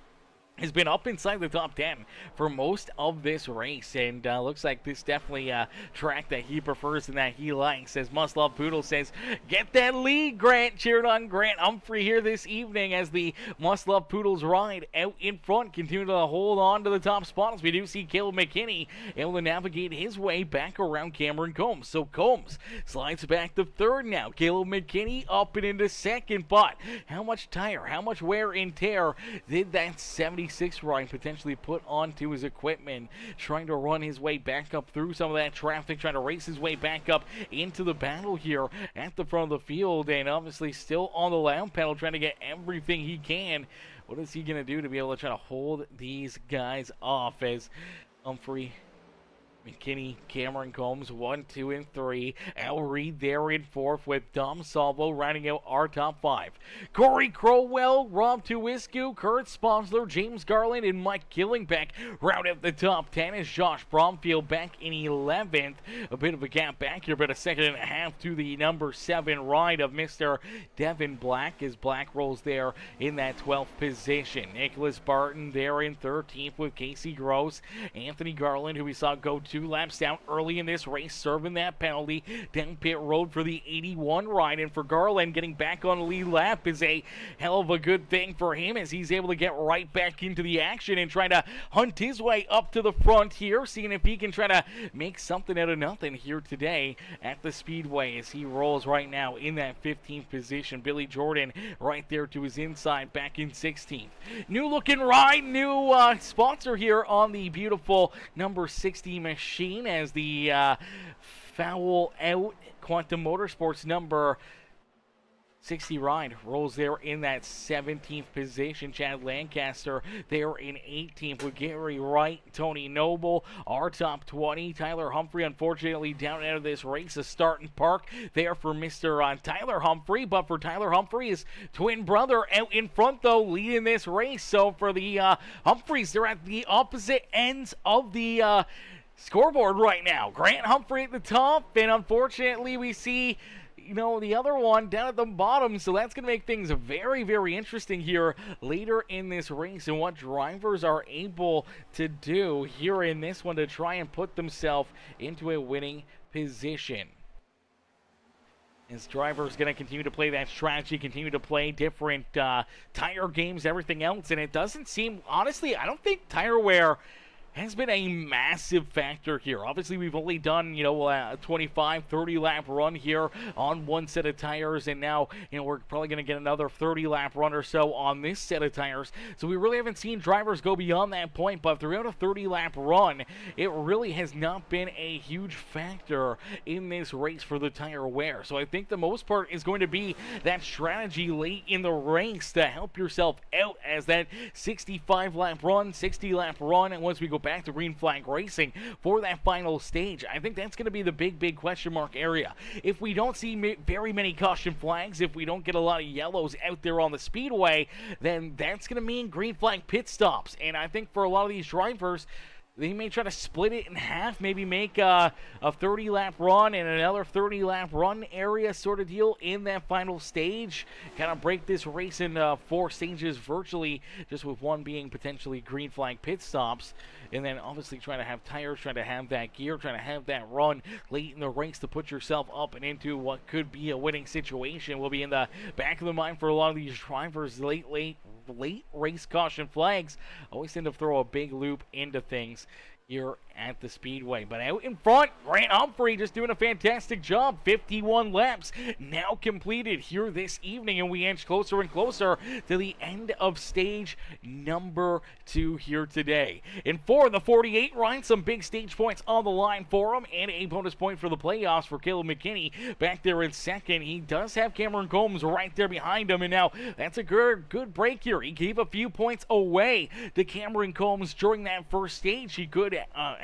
has been up inside the top 10 for most of this race, and looks like this definitely a track that he prefers and that he likes, as Must Love Poodle says, get that lead, Grant, cheering on Grant Humphrey here this evening as the Must Love Poodles ride out in front, continue to hold on to the top spot as we do see Caleb McKinney able to navigate his way back around Cameron Combs. So Combs slides back to third now, Caleb McKinney up and into second, but how much tire, how much wear and tear did that 76 ride potentially put onto his equipment, trying to run his way back up through some of that traffic, trying to race his way back up into the battle here at the front of the field, and obviously still on the loud pedal trying to get everything he can. What is he going to do to be able to try to hold these guys off, as Humphrey, McKinney, Cameron Combs, 1, 2, and 3. Al Reed there in fourth with Dom Salvo rounding out our top 5. Corey Crowell, Rob Tuiscu, Kurt Sponsler, James Garland, and Mike Killingbeck round out the top 10 as Josh Bromfield back in 11th. A bit of a gap back here, but a second and a half to the number 7 ride of Mr. Devin Black, as Black rolls there in that 12th position. Nicholas Barton there in 13th with Casey Gross. Anthony Garland, who we saw go 2 laps down early in this race, serving that penalty down pit road for the 81 ride. And for Garland, getting back on the lead lap is a hell of a good thing for him, as he's able to get right back into the action and try to hunt his way up to the front here, seeing if he can try to make something out of nothing here today at the Speedway, as he rolls right now in that 15th position. Billy Jordan right there to his inside, back in 16th. New looking ride, new sponsor here on the beautiful number 60 machine, as the foul out Quantum Motorsports number 60 ride rolls there in that 17th position. Chad Lancaster there in 18th with Gary Wright, Tony Noble, our top 20. Tyler Humphrey, unfortunately, down and out of this race. A start and park there for Mr. Tyler Humphrey, but for Tyler Humphrey, his twin brother out in front, though, leading this race. So for the Humphreys, they're at the opposite ends of the scoreboard right now. Grant Humphrey at the top, and unfortunately, we see the other one down at the bottom, so that's going to make things very, very interesting here later in this race, and what drivers are able to do here in this one to try and put themselves into a winning position. As drivers going to continue to play that strategy, continue to play different tire games, everything else, and it doesn't seem, honestly, I don't think tire wear has been a massive factor here. Obviously, we've only done, a 25, 30 lap run here on one set of tires, and now, we're probably going to get another 30 lap run or so on this set of tires. So we really haven't seen drivers go beyond that point, but throughout a 30 lap run, it really has not been a huge factor in this race for the tire wear. So I think the most part is going to be that strategy late in the race to help yourself out, as that 65 lap run, 60 lap run, and once we go back to green flag racing for that final stage, I think that's going to be the big question mark area. If we don't see very many caution flags, if we don't get a lot of yellows out there on the Speedway, then that's going to mean green flag pit stops. And I think for a lot of these drivers, they may try to split it in half, maybe make a 30-lap run and another 30-lap run area sort of deal in that final stage. Kind of break this race into 4 stages virtually, just with one being potentially green flag pit stops. And then obviously trying to have tires, trying to have that gear, trying to have that run late in the race to put yourself up and into what could be a winning situation will be in the back of the mind for a lot of these drivers. Late race caution flags always tend to throw a big loop into things here at the Speedway. But out in front, Grant Humphrey just doing a fantastic job. 51 laps now completed here this evening, and we inch closer and closer to the end of stage number 2 here today. And for the 48 ride, some big stage points on the line for him, and a bonus point for the playoffs for Caleb McKinney back there in second. He does have Cameron Combs right there behind him, and now that's a good break here. He gave a few points away to Cameron Combs during that first stage. He could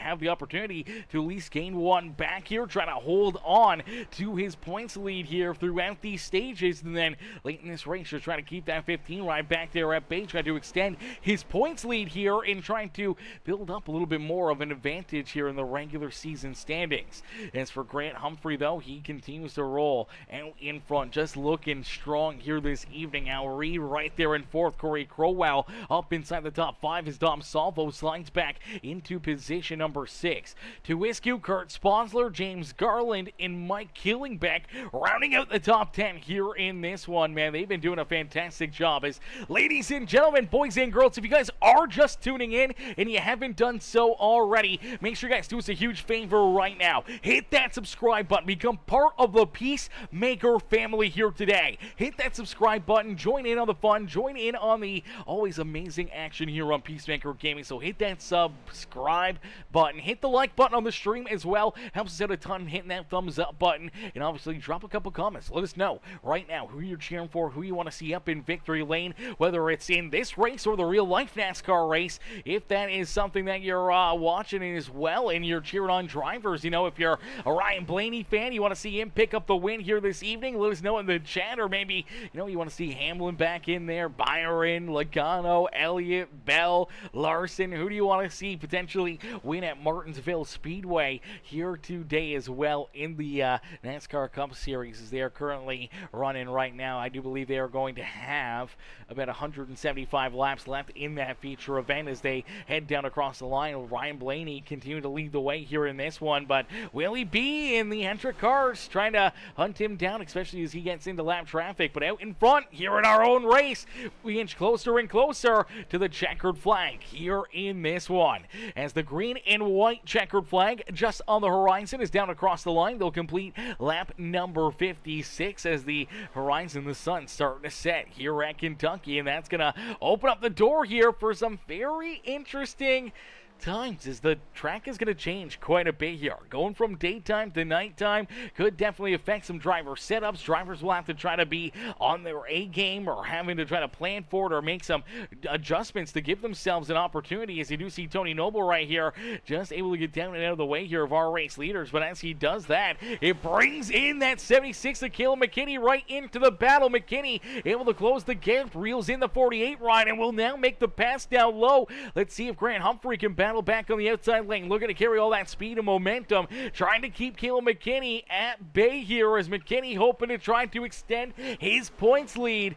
have the opportunity to at least gain one back here, trying to hold on to his points lead here throughout these stages, and then late in this race just trying to keep that 15 ride back there at bay, trying to extend his points lead here and trying to build up a little bit more of an advantage here in the regular season standings. As for Grant Humphrey, though, he continues to roll out in front, just looking strong here this evening. Al Reed right there in 4th. Corey Crowell up inside the top 5 as Dom Salvo slides back into position number 6. Tuiscu, Kurt Sponsler, James Garland, and Mike Killingbeck rounding out the top 10 here in this one. Man, they've been doing a fantastic job. As ladies and gentlemen, boys and girls, if you guys are just tuning in and you haven't done so already, make sure you guys do us a huge favor right now. Hit that subscribe button. Become part of the Peacemaker family here today. Hit that subscribe button. Join in on the fun. Join in on the always amazing action here on Peacemaker Gaming. So hit that subscribe button. Hit the like button on the stream as well. Helps us out a ton hitting that thumbs up button. And obviously drop a couple comments. Let us know right now who you're cheering for, who you want to see up in victory lane, whether it's in this race or the real life NASCAR race. If that is something that you're watching as well and you're cheering on drivers, if you're a Ryan Blaney fan, you want to see him pick up the win here this evening, let us know in the chat. Or maybe, you want to see Hamlin back in there, Byron, Logano, Elliott, Bell, Larson. Who do you want to see potentially win at Martinsville Speedway here today as well in the NASCAR Cup Series, as they are currently running right now. I do believe they are going to have about 175 laps left in that feature event as they head down across the line. Ryan Blaney continuing to lead the way here in this one, but will he be in the Hendrick cars trying to hunt him down, especially as he gets into lap traffic? But out in front here in our own race, we inch closer and closer to the checkered flag here in this one, as the green and white checkered flag just on the horizon is down across the line. They'll complete lap number 56 as the horizon, the sun starting to set here at Kentucky, and that's gonna open up the door here for some very interesting times, as the track is going to change quite a bit here. Going from daytime to nighttime could definitely affect some driver setups. Drivers will have to try to be on their A game, or having to try to plan for it or make some adjustments to give themselves an opportunity, as you do see Tony Noble right here just able to get down and out of the way here of our race leaders. But as he does that, it brings in that 76 of Caleb McKinney right into the battle. McKinney able to close the gap, reels in the 48 ride, and will now make the pass down low. Let's see if Grant Humphrey can battle back on the outside lane, looking to carry all that speed and momentum, trying to keep Caleb McKinney at bay here, as McKinney hoping to try to extend his points lead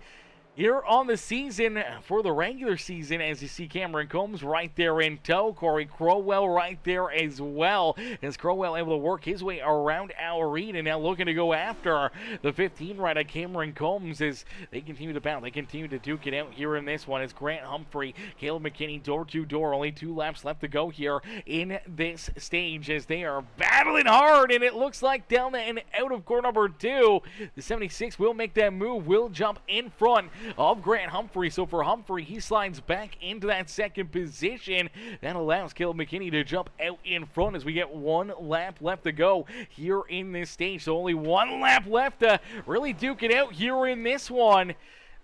here on the season for the regular season, as you see Cameron Combs right there in tow. Corey Crowell right there as well, as Crowell able to work his way around Al Reed, and now looking to go after the 15 right of Cameron Combs as they continue to battle. They continue to duke it out here in this one, as Grant Humphrey, Caleb McKinney door to door. Only 2 laps left to go here in this stage, as they are battling hard, and it looks like down and out of core number 2, the 76 will make that move, will jump in front of Grant Humphrey. So for Humphrey, he slides back into that second position. That allows Caleb McKinney to jump out in front, as we get 1 lap left to go here in this stage. So only 1 lap left to really duke it out here in this one.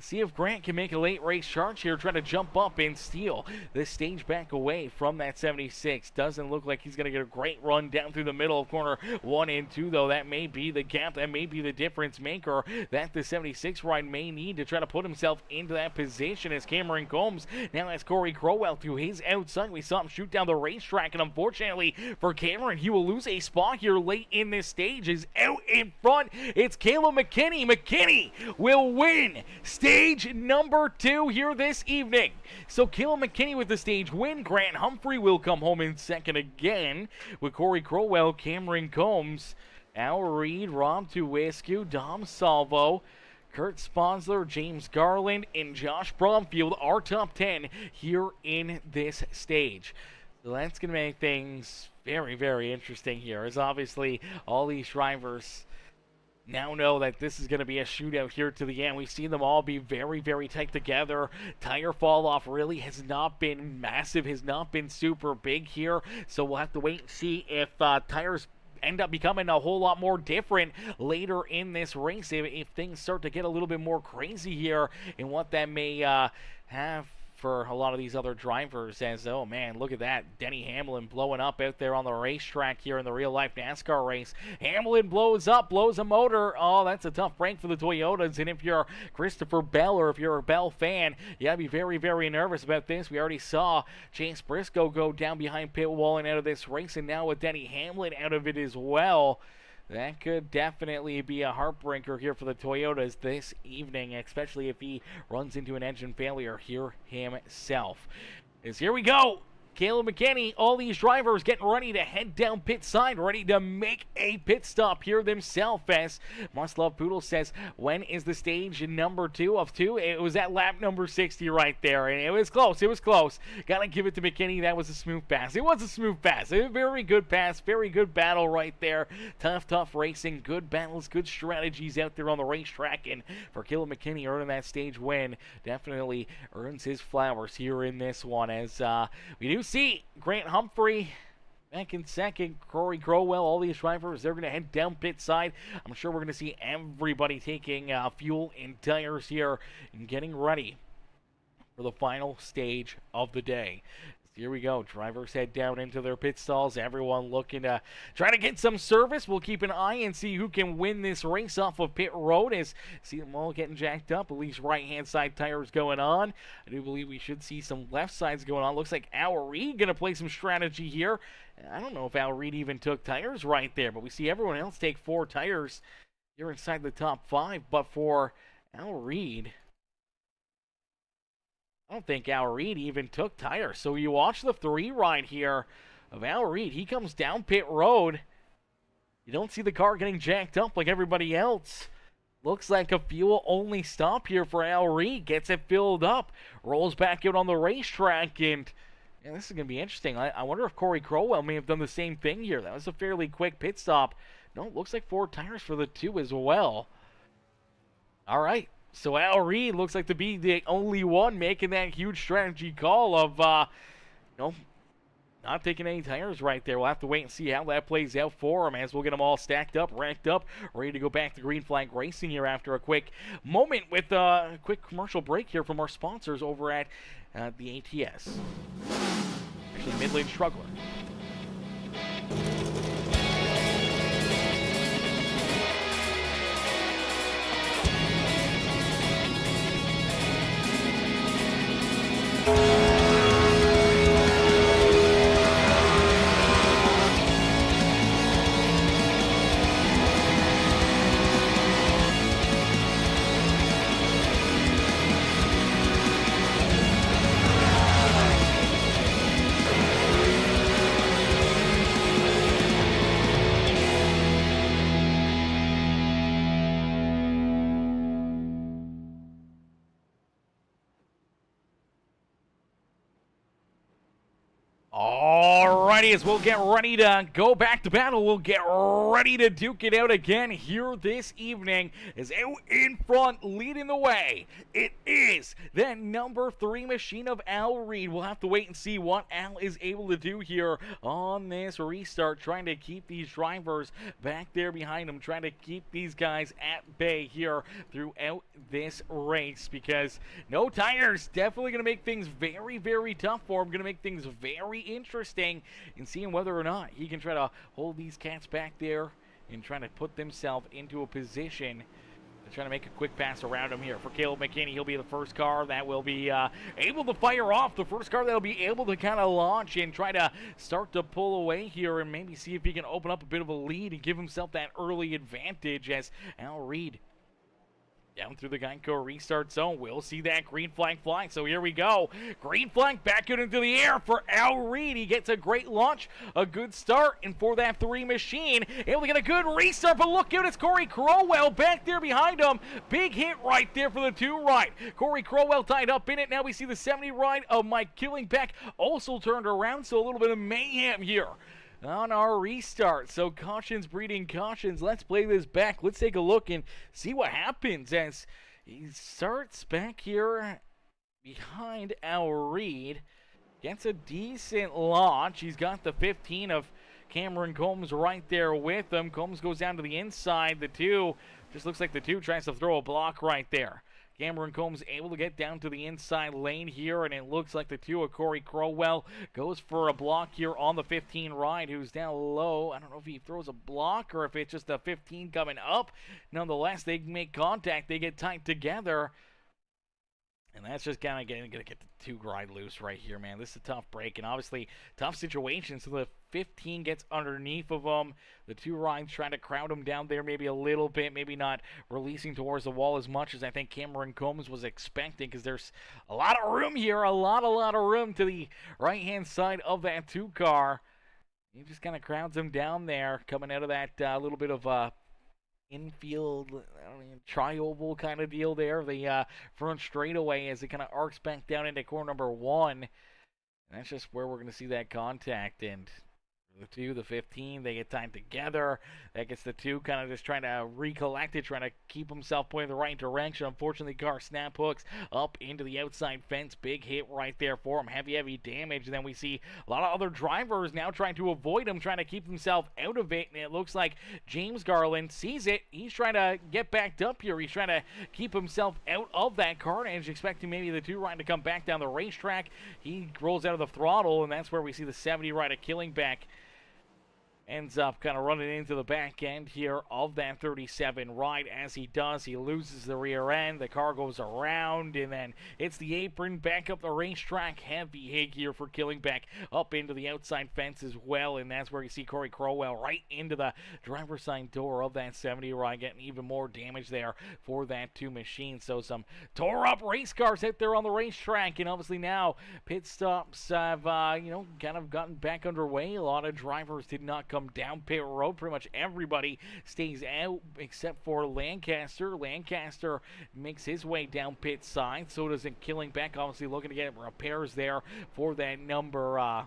See if Grant can make a late race charge here, trying to jump up and steal this stage back away from that 76. Doesn't look like he's going to get a great run down through the middle of corner 1 and 2, though. That may be the gap, that may be the difference maker that the 76 ride may need to try to put himself into that position, as Cameron Combs now has Corey Crowell to his outside. We saw him shoot down the racetrack, and unfortunately for Cameron, he will lose a spot here late in this stage. Is out in front, it's Caleb McKinney. McKinney will win stage number 2 here this evening. So Caleb McKinney with the stage win. Grant Humphrey will come home in second again, with Corey Crowell, Cameron Combs, Al Reed, Rob Tuwiscu, Dom Salvo, Kurt Sponsler, James Garland, and Josh Bromfield, our top 10 here in this stage. So that's going to make things very, very interesting here, as obviously all these drivers now know that this is going to be a shootout here to the end. We've seen them all be very, very tight together. Tire fall off really has not been massive, has not been super big here. So we'll have to wait and see if tires end up becoming a whole lot more different later in this race, if things start to get a little bit more crazy here, and what that may have for a lot of these other drivers. As, oh man, look at that, Denny Hamlin blowing up out there on the racetrack here in the real life NASCAR race. Hamlin blows up, blows a motor. Oh, that's a tough break for the Toyotas, and if you're Christopher Bell, or if you're a Bell fan, you gotta be very, very nervous about this. We already saw Chase Briscoe go down behind pit wall and out of this race, and now with Denny Hamlin out of it as well. That could definitely be a heartbreaker here for the Toyotas this evening, especially if he runs into an engine failure here himself. Here we go. Caleb McKinney, all these drivers getting ready to head down pit side, ready to make a pit stop here themselves, as Must Love Poodle says, when is the stage number 2 of 2? It was at lap number 60 right there, and it was close, it was close. Gotta give it to McKinney, that was a smooth pass. It was a smooth pass, a very good pass, very good battle right there. Tough racing, good battles, good strategies out there on the racetrack, and for Caleb McKinney earning that stage win, definitely earns his flowers here in this one, as we do see Grant Humphrey back in second, Corey Crowell, all these drivers, they're going to head down pit side. I'm sure we're going to see everybody taking fuel and tires here and getting ready for the final stage of the day. Here we go. Drivers head down into their pit stalls. Everyone looking to try to get some service. We'll keep an eye and see who can win this race off of pit road. As see them all getting jacked up. At least right-hand side tires going on. I do believe we should see some left sides going on. Looks like Al Reed going to play some strategy here. I don't know if Al Reed even took tires right there, but we see everyone else take 4 tires here inside the top 5. But for Al Reed, I don't think Al Reed even took tires. So you watch the 3 ride here of Al Reed. He comes down pit road. You don't see the car getting jacked up like everybody else. Looks like a fuel-only stop here for Al Reed. Gets it filled up. Rolls back out on the racetrack. And this is going to be interesting. I wonder if Corey Crowell may have done the same thing here. That was a fairly quick pit stop. No, it looks like 4 tires for the 2 as well. All right. So Al Reed looks like to be the only one making that huge strategy call of, not taking any tires right there. We'll have to wait and see how that plays out for him as we'll get them all stacked up, racked up, ready to go back to Green Flag Racing here after a quick moment with a quick commercial break here from our sponsors over at the ATS. Actually, Midland Struggler. Alrighty, as we'll get ready to go back to battle, we'll get ready to duke it out again here this evening. As out in front, leading the way, it is that number 3 machine of Al Reed. We'll have to wait and see what Al is able to do here on this restart, trying to keep these drivers back there behind him, trying to keep these guys at bay here throughout this race, because no tires, definitely going to make things very, very tough for him, going to make things very interesting in seeing whether or not he can try to hold these cats back there and trying to put themselves into a position to try to make a quick pass around him here. For Caleb McKinney, he'll be the first car that will be able to fire off, the first car that will be able to kind of launch and try to start to pull away here and maybe see if he can open up a bit of a lead and give himself that early advantage as Al Reed down through the Geico restart zone. We'll see that green flag fly. So here we go. Green flag back out into the air for Al Reed. He gets a great launch, a good start, and for that 3 machine, able to get a good restart. But look out, it's Corey Crowell back there behind him. Big hit right there for the 2 ride. Corey Crowell tied up in it. Now we see the 70 ride of Mike Killingbeck also turned around. So a little bit of mayhem here on our restart. So cautions breeding cautions. Let's play this back. Let's take a look and see what happens as he starts back here behind Al Reed. Gets a decent launch. He's got the 15 of Cameron Combs right there with him. Combs goes down to the inside. The 2, just looks like the 2 tries to throw a block right there. Cameron Combs able to get down to the inside lane here, and it looks like the 2 of Corey Crowell goes for a block here on the 15 ride, who's down low. I don't know if he throws a block or if it's just a 15 coming up. Nonetheless, they make contact. They get tied together. And that's just kind of going to get the 2 ride loose right here, man. This is a tough break, and obviously tough situation. So the 15 gets underneath of them. The 2 rides trying to crowd him down there maybe a little bit, maybe not releasing towards the wall as much as I think Cameron Combs was expecting, because there's a lot of room here, a lot of room to the right-hand side of that 2 car. He just kind of crowds him down there, coming out of that little bit of infield, tri-oval kind of deal there. The front straightaway as it kind of arcs back down into corner number 1. And that's just where we're going to see that contact. And The 2, the 15, they get timed together. That gets the 2 kind of just trying to recollect it, trying to keep himself pointing the right direction. Unfortunately, car snap hooks up into the outside fence. Big hit right there for him. Heavy damage. And then we see a lot of other drivers now trying to avoid him, trying to keep himself out of it. And it looks like James Garland sees it. He's trying to get backed up here. He's trying to keep himself out of that carnage, expecting maybe the 2 ride to come back down the racetrack. He rolls out of the throttle, and that's where we see the 70 ride of Killingback ends up kind of running into the back end here of that 37 ride. As he does, he loses the rear end. The car goes around, and then it's the apron back up the racetrack. Heavy hit here for Killingback up into the outside fence as well, and that's where you see Corey Crowell right into the driver's side door of that 70 ride, getting even more damage there for that 2 machines. So some tore up race cars out there on the racetrack, and obviously now pit stops have kind of gotten back underway. A lot of drivers did not come down pit road. Pretty much everybody stays out except for Lancaster. Lancaster makes his way down pit side. So does Killingback, obviously looking to get repairs there for that number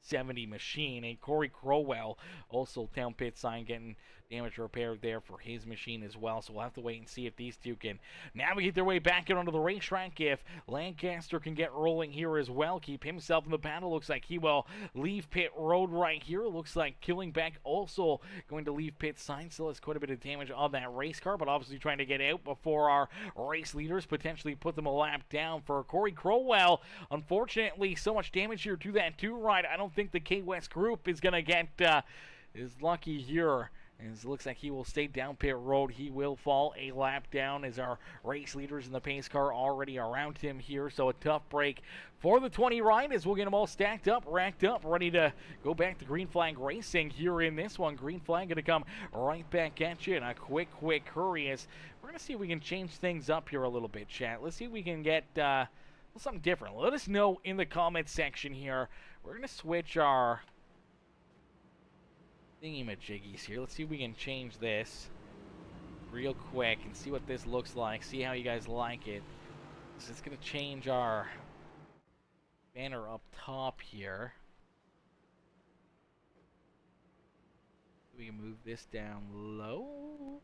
70 machine. And Corey Crowell also down pit side, getting damage repaired there for his machine as well. So we'll have to wait and see if these 2 can navigate their way back out onto the racetrack. If Lancaster can get rolling here as well, keep himself in the battle. Looks like he will leave pit road right here. Looks like Killingback also going to leave pit side. Still has quite a bit of damage on that race car, but obviously trying to get out before our race leaders potentially put them a lap down. For Corey Crowell, unfortunately, so much damage here to that 2 ride. I don't think the K-West group is going to get is lucky here. As it looks like he will stay down pit road. He will fall a lap down as our race leaders in the pace car already around him here. So a tough break for the 20 ride as we'll get them all stacked up, racked up, ready to go back to green flag racing here in this one. Green flag going to come right back at you in a quick hurry as we're going to see if we can change things up here a little bit, chat. Let's see if we can get something different. Let us know in the comments section here. We're going to switch our thingy-majiggies here. Let's see if we can change this real quick and see what this looks like. See how you guys like it. So it's going to change our banner up top here. We can move this down low.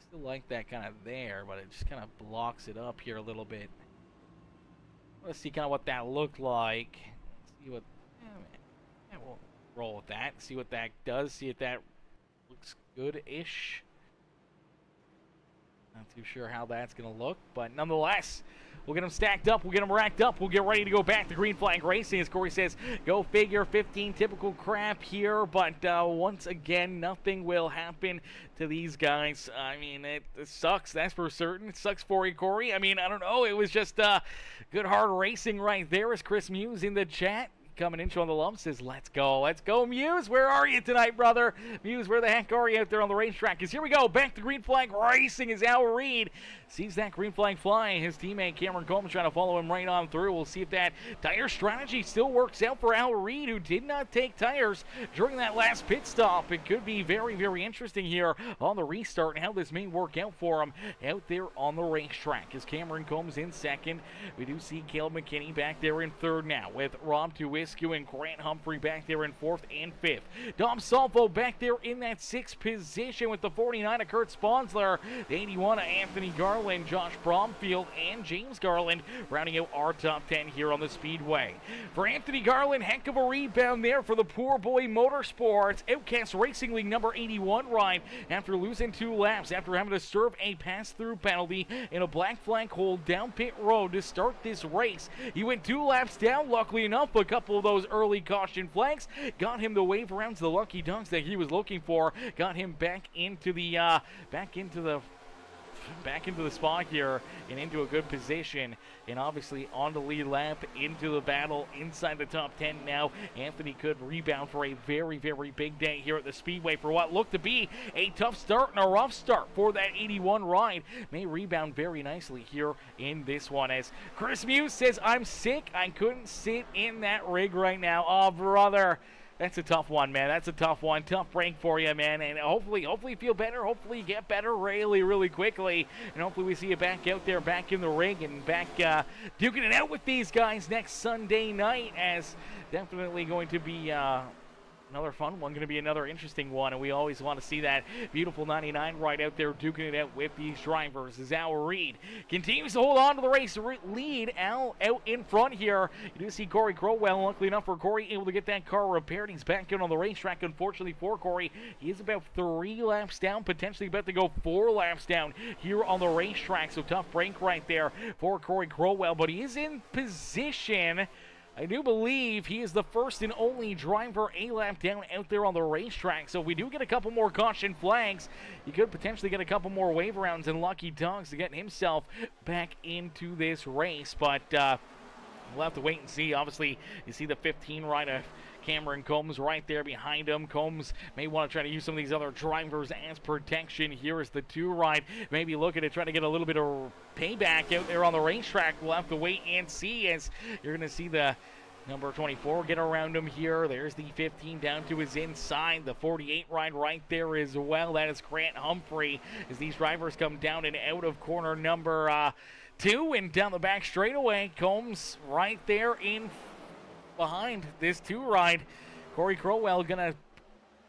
Still like that kind of there, but it just kind of blocks it up here a little bit. Let's see kind of what that looked like. See what... we'll roll with that. See what that does. See if that looks good-ish. Not too sure how that's going to look, but nonetheless, we'll get them stacked up. We'll get them racked up. We'll get ready to go back to green flag racing. As Corey says, go figure. 15 typical crap here, but once again, nothing will happen to these guys. I mean, it sucks. That's for certain. It sucks for you, Corey. I mean, I don't know. It was just good, hard racing right there. As Chris Muse in the chat coming in, showing the lump, says, let's go, Muse. Where are you tonight, brother? Muse, where the heck are you out there on the racetrack? Because here we go, back to green flag racing as Al Reed sees that green flag fly. His teammate Cameron Coleman trying to follow him right on through. We'll see if that tire strategy still works out for Al Reed, who did not take tires during that last pit stop. It could be very interesting here on the restart and how this may work out for him out there on the racetrack. As Cameron Combs in second, we do see Caleb McKinney back there in third now, with Rob Tuwiscu and Grant Humphrey back there in fourth and fifth. Dom Salvo back there in that sixth position with the 49 of Kurt Sponsler, the 81 of Anthony Garland, Josh Bromfield, and James Garland rounding out our top 10 here on the Speedway. For Anthony Garland, heck of a rebound there for the Poor Boy Motorsports Outcast Racing League number 81 ride after losing 2 laps after having to serve a pass-through penalty in a black flag hold down pit road to start this race. He went 2 laps down. Luckily enough, a couple of those early caution flags got him the wave around to the lucky dunks that he was looking for, got him back into the spot here and into a good position, and obviously on the lead lap into the battle inside the top 10 now. Anthony could rebound for a very big day here at the Speedway for what looked to be a tough start and a rough start for that 81 ride. May rebound very nicely here in this one. As Chris Muse says, I'm sick, I couldn't sit in that rig right now. Oh, brother. That's a tough one, man. That's a tough one. Tough break for you, man. And hopefully you feel better. Hopefully you get better really, really quickly. And hopefully we see you back out there, back in the ring, and back duking it out with these guys next Sunday night. As definitely going to be another fun one, going to be another interesting one, and we always want to see that beautiful 99 right out there duking it out with these drivers. As Al Reed continues to hold on to the race lead. Al out in front here. You do see Corey Crowell. Luckily enough for Corey, able to get that car repaired. He's back out on the racetrack. Unfortunately for Corey, he is about 3 laps down, potentially about to go 4 laps down here on the racetrack. So tough break right there for Corey Crowell, but he is in position. I do believe he is the first and only driver a lap down out there on the racetrack. So if we do get a couple more caution flags, he could potentially get a couple more wave rounds and lucky dogs to get himself back into this race. But we'll have to wait and see. Obviously, you see the 15 right of Cameron Combs right there behind him. Combs may want to try to use some of these other drivers as protection. Here is the 2 ride. Maybe looking to try to get a little bit of payback out there on the racetrack. We'll have to wait and see, as you're going to see the number 24 get around him here. There's the 15 down to his inside. The 48 ride right there as well. That is Grant Humphrey as these drivers come down and out of corner number 2 and down the back straightaway. Combs right there in behind this 2 ride. Corey Crowell gonna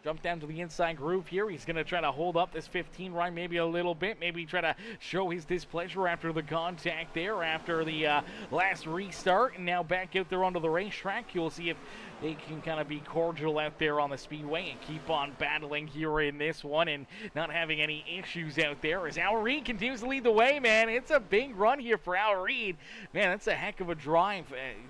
jump down to the inside groove here. He's going to try to hold up this 15 ride maybe a little bit. Maybe try to show his displeasure after the contact there, after the last restart. And now back out there onto the racetrack. You'll see if they can kind of be cordial out there on the Speedway and keep on battling here in this one and not having any issues out there. As Al Reed continues to lead the way, man. It's a big run here for Al Reed. Man, that's a heck of a drive.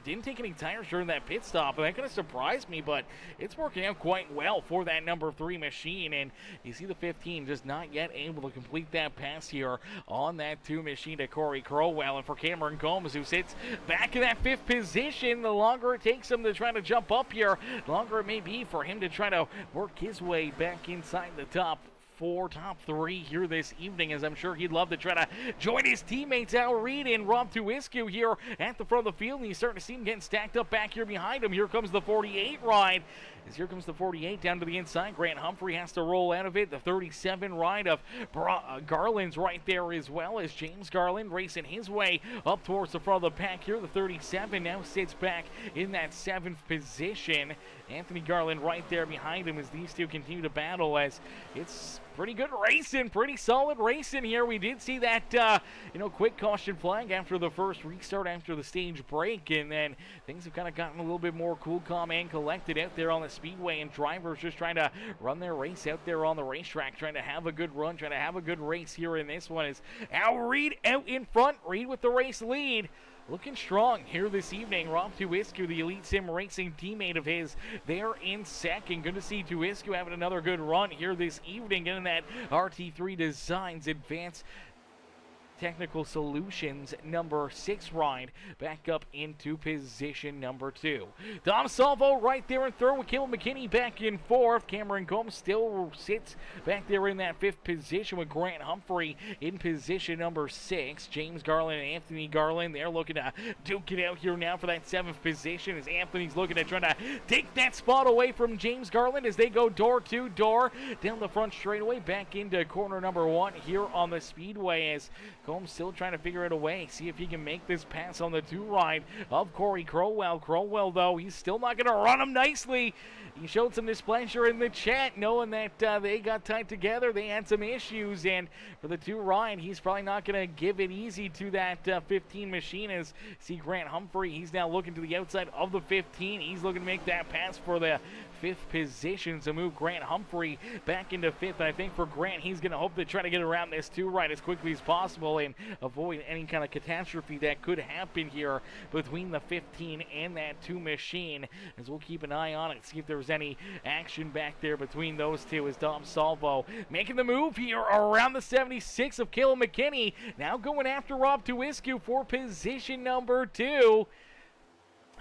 Didn't take any tires during that pit stop, and that kind of surprised me, but it's working out quite well for that number 3 machine. And you see the 15 just not yet able to complete that pass here on that 2 machine to Corey Crowell. And for Cameron Combs, who sits back in that 5th position, the longer it takes him to try to jump up here, the longer it may be for him to try to work his way back inside the top 3 here this evening, as I'm sure he'd love to try to join his teammates Al Reed and Rob Tuiscu here at the front of the field. And you starting to see him getting stacked up back here behind him. Here comes the 48 ride. As here comes the 48 down to the inside. Grant Humphrey has to roll out of it. The 37 ride of Garland's right there, as well as James Garland racing his way up towards the front of the pack here. The 37 now sits back in that 7th position. Anthony Garland right there behind him as these two continue to battle, as it's pretty good racing, pretty solid racing here. We did see that, quick caution flag after the first restart after the stage break, and then things have kind of gotten a little bit more cool, calm, and collected out there on the Speedway, and drivers just trying to run their race out there on the racetrack, trying to have a good run, trying to have a good race here in this one. Is Al Reed out in front, Reed with the race lead. Looking strong here this evening. Rob Tuiscu, the Elite Sim Racing teammate of his, there in second. Good to see Tuiscu having another good run here this evening, getting that RT3 Designs Advanced Technical Solutions number 6 ride back up into position number 2. Dom Salvo right there in third with Caleb McKinney back in 4th. Cameron Combs still sits back there in that 5th position with Grant Humphrey in position number 6. James Garland and Anthony Garland, they're looking to duke it out here now for that 7th position, as Anthony's looking to try to take that spot away from James Garland as they go door to door down the front straightaway back into corner number 1 here on the Speedway, as Combs still trying to figure out a way, see if he can make this pass on the 2 ride of Corey Crowell. Crowell, though, he's still not going to run him nicely. He showed some displeasure in the chat, knowing that they got tied together. They had some issues, and for the 2 ride, he's probably not going to give it easy to that 15 machine. As see Grant Humphrey, he's now looking to the outside of the 15. He's looking to make that pass for the 5th position to move Grant Humphrey back into 5th. And I think for Grant, he's going to hope to try to get around this 2 ride as quickly as possible and avoid any kind of catastrophe that could happen here between the 15 and that 2 machine, as we'll keep an eye on it, see if there's any action back there between those two. As Dom Salvo making the move here around the 76 of Caleb McKinney, now going after Rob Tuiscu for position number 2.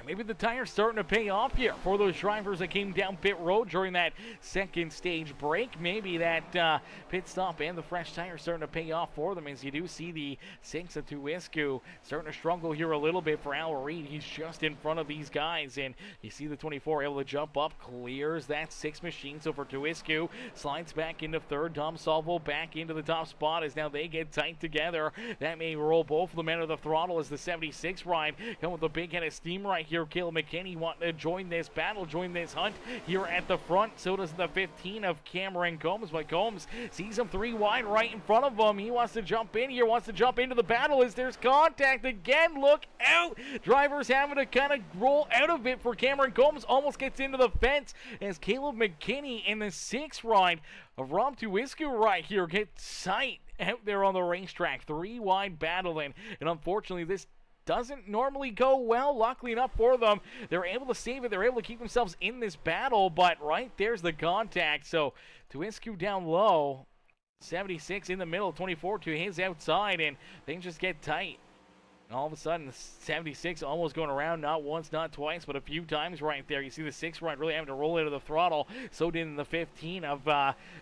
Maybe the tire's starting to pay off here for those drivers that came down pit road during that second stage break. Maybe that pit stop and the fresh tire starting to pay off for them, as you do see the 6 of Tuisku starting to struggle here a little bit for Al Reed. He's just in front of these guys, and you see the 24 able to jump up, clears that 6 machine. So for Tuisku, slides back into third. Dom Salvo back into the top spot as now they get tight together. That may roll both of them out of the throttle as the 76 ride come with a big head of steam right here. Caleb McKinney wanting to join this battle, join this hunt here at the front. So does the 15 of Cameron Combs, but Combs sees him 3 wide right in front of him. He wants to jump in here, wants to jump into the battle as there's contact again. Look out! Drivers having to kind of roll out of it for Cameron Combs. Almost gets into the fence as Caleb McKinney in the 6 ride of Rom Tuisku right here gets tight out there on the racetrack. 3 wide battling, and unfortunately this doesn't normally go well. Luckily enough for them, they're able to save it. They're able to keep themselves in this battle, but right there's the contact. So Tuisku down low, 76 in the middle, 24 to his outside, and things just get tight. And all of a sudden, the 76 almost going around, not once, not twice, but a few times right there. You see the 6 ride really having to roll into the throttle. So did the 15 of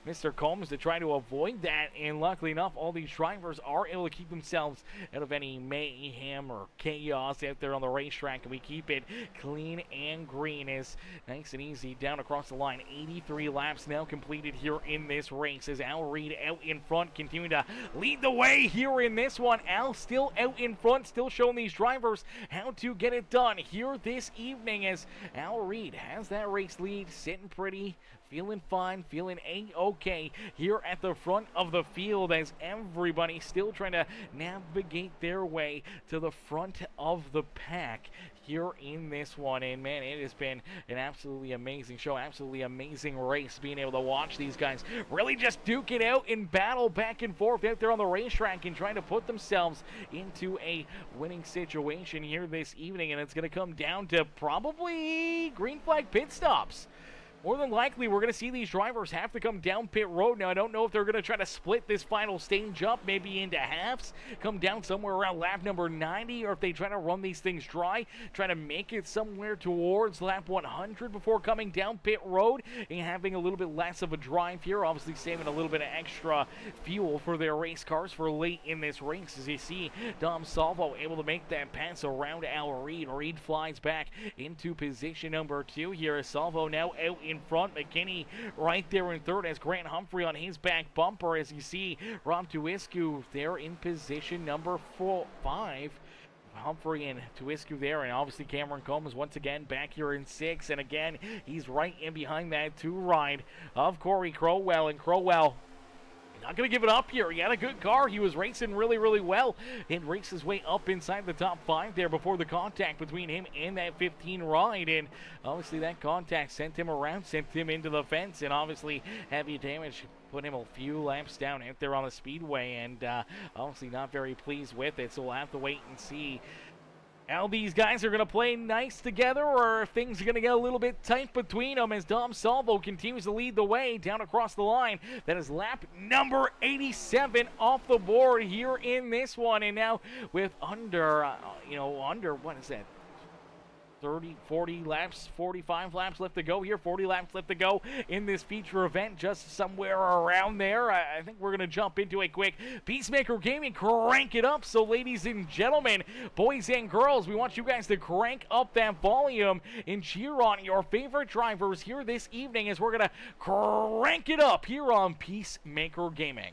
Mr. Combs to try to avoid that. And luckily enough, all these drivers are able to keep themselves out of any mayhem or chaos out there on the racetrack. And we keep it clean and green. Is nice and easy down across the line. 83 laps now completed here in this race as Al Reed out in front, continuing to lead the way here in this one. Al still out in front, still showing these drivers how to get it done here this evening as Al Reed has that race lead, sitting pretty, feeling fine, feeling A-okay here at the front of the field as everybody still trying to navigate their way to the front of the pack here in this one. And man, it has been an absolutely amazing show, absolutely amazing race, being able to watch these guys really just duke it out in battle back and forth out there on the racetrack and trying to put themselves into a winning situation here this evening. And it's going to come down to probably green flag pit stops. More than likely, we're going to see these drivers have to come down pit road. Now, I don't know if they're going to try to split this final stage up, maybe into halves, come down somewhere around lap number 90, or if they try to run these things dry, try to make it somewhere towards lap 100 before coming down pit road and having a little bit less of a drive here, obviously saving a little bit of extra fuel for their race cars for late in this race. As you see, Dom Salvo able to make that pass around Al Reed. Reed flies back into position number 2 here as Salvo now out in front. McKinney right there in third as Grant Humphrey on his back bumper. As you see, Rom Tuisku there in position number 5. Humphrey and Tuisku there, and obviously Cameron Combs once again back here in 6, and again he's right in behind that 2 ride of Corey Crowell, and Crowell not going to give it up here. He had a good car. He was racing really, really well and raced his way up inside the top 5 there before the contact between him and that 15 ride. And obviously that contact sent him around, sent him into the fence, and obviously heavy damage put him a few laps down out there on the speedway, and obviously not very pleased with it. So we'll have to wait and see how these guys are going to play nice together, or if things are going to get a little bit tight between them as Dom Salvo continues to lead the way down across the line. That is lap number 87 off the board here in this one. And now with under, what is that? 30, 40 laps, 45 laps left to go here, 40 laps left to go in this feature event, just somewhere around there. I think we're going to jump into a quick Peacemaker Gaming, crank it up. So ladies and gentlemen, boys and girls, we want you guys to crank up that volume and cheer on your favorite drivers here this evening as we're going to crank it up here on Peacemaker Gaming.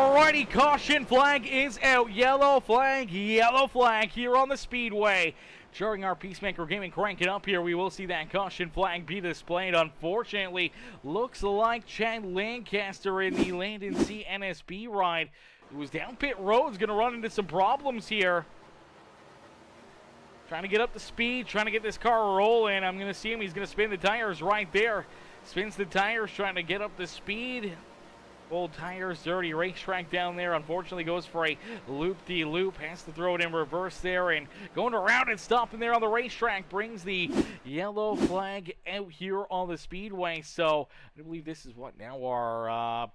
Alrighty, caution flag is out. Yellow flag here on the Speedway. During our Peacemaker Gaming cranking up here, we will see that caution flag be displayed. Unfortunately, looks like Chad Lancaster in the Landon C NSB ride, who was down pit road, is going to run into some problems here. Trying to get up to speed, trying to get this car rolling. I'm going to see him. He's going to spin the tires right there. Spins the tires, trying to get up to speed. Old tires, dirty racetrack down there. Unfortunately goes for a loop-de-loop. Has to throw it in reverse there and going around and stopping there on the racetrack. Brings the yellow flag out here on the Speedway. So I believe this is what now our...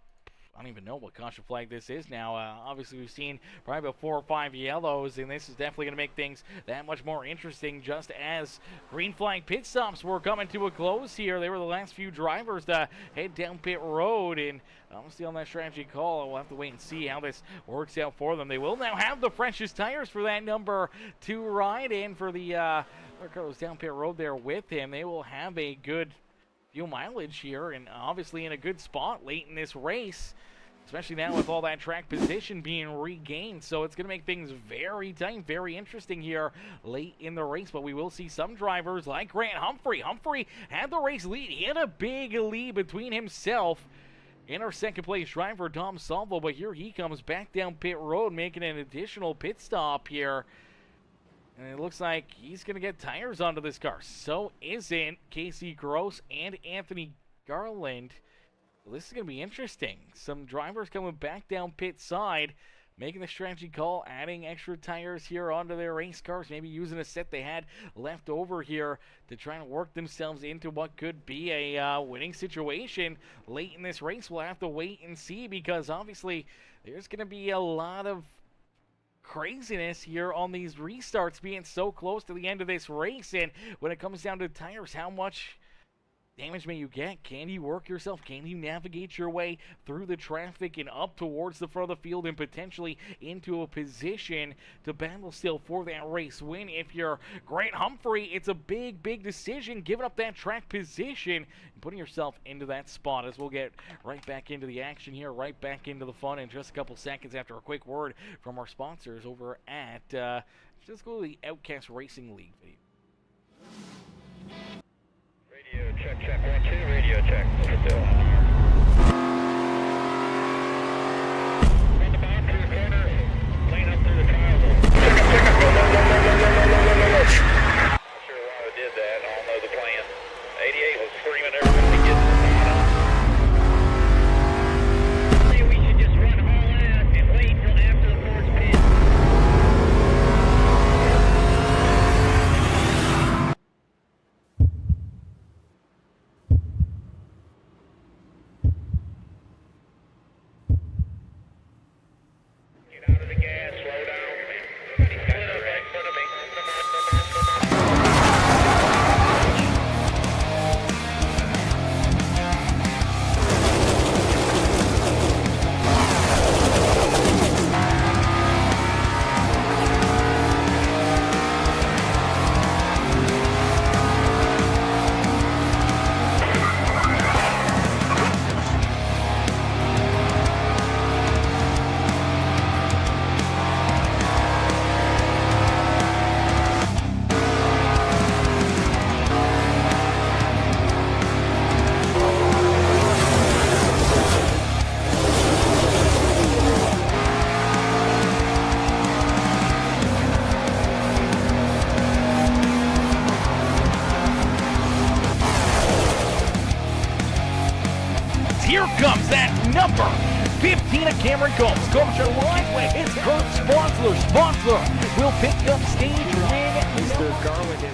I don't even know what caution flag this is now. Obviously, we've seen probably about 4 or 5 yellows, and this is definitely going to make things that much more interesting just as green flag pit stops were coming to a close here. They were the last few drivers to head down pit road, and honestly on that strategy call, we'll have to wait and see how this works out for them. They will now have the freshest tires for that number 2 ride, and for the Carlos down pit road there with him, they will have a good fuel mileage here, and obviously in a good spot late in this race, especially now with all that track position being regained. So it's going to make things very tight, very interesting here late in the race. But we will see some drivers like Grant Humphrey. Humphrey had the race lead. He had a big lead between himself and our second place driver, Dom Salvo. But here he comes back down pit road, making an additional pit stop here. And it looks like he's going to get tires onto this car. So isn't Casey Gross and Anthony Garland. Well, this is going to be interesting. Some drivers coming back down pit side, making the strategy call, adding extra tires here onto their race cars, maybe using a set they had left over here to try and work themselves into what could be a winning situation late in this race. We'll have to wait and see, because obviously there's going to be a lot of craziness here on these restarts being so close to the end of this race. And when it comes down to tires, how much damage may you get? Can you work yourself? Can you navigate your way through the traffic and up towards the front of the field and potentially into a position to battle still for that race win? If you're Grant Humphrey, it's a big, big decision, giving up that track position and putting yourself into that spot. As we'll get right back into the action here, right back into the fun in just a couple seconds after a quick word from our sponsors over at just go to the Outcast Racing League video. Radio check, check, 1, 2, radio check. Still on. On the bottom through the corner, lane up through the trial zone. Not sure why we did that, I don't know the plan. 88 was screaming everybody to get to the bottom. Maybe we should just run all out and wait until after the fourth pit. Out of the gas, slow down. He's got it right in front of me. Here comes that number 15 of Cameron Combs. Combs are looking way. It's Kurt Sponsler. Sponsler will pick up stage win. Mr. Garland is.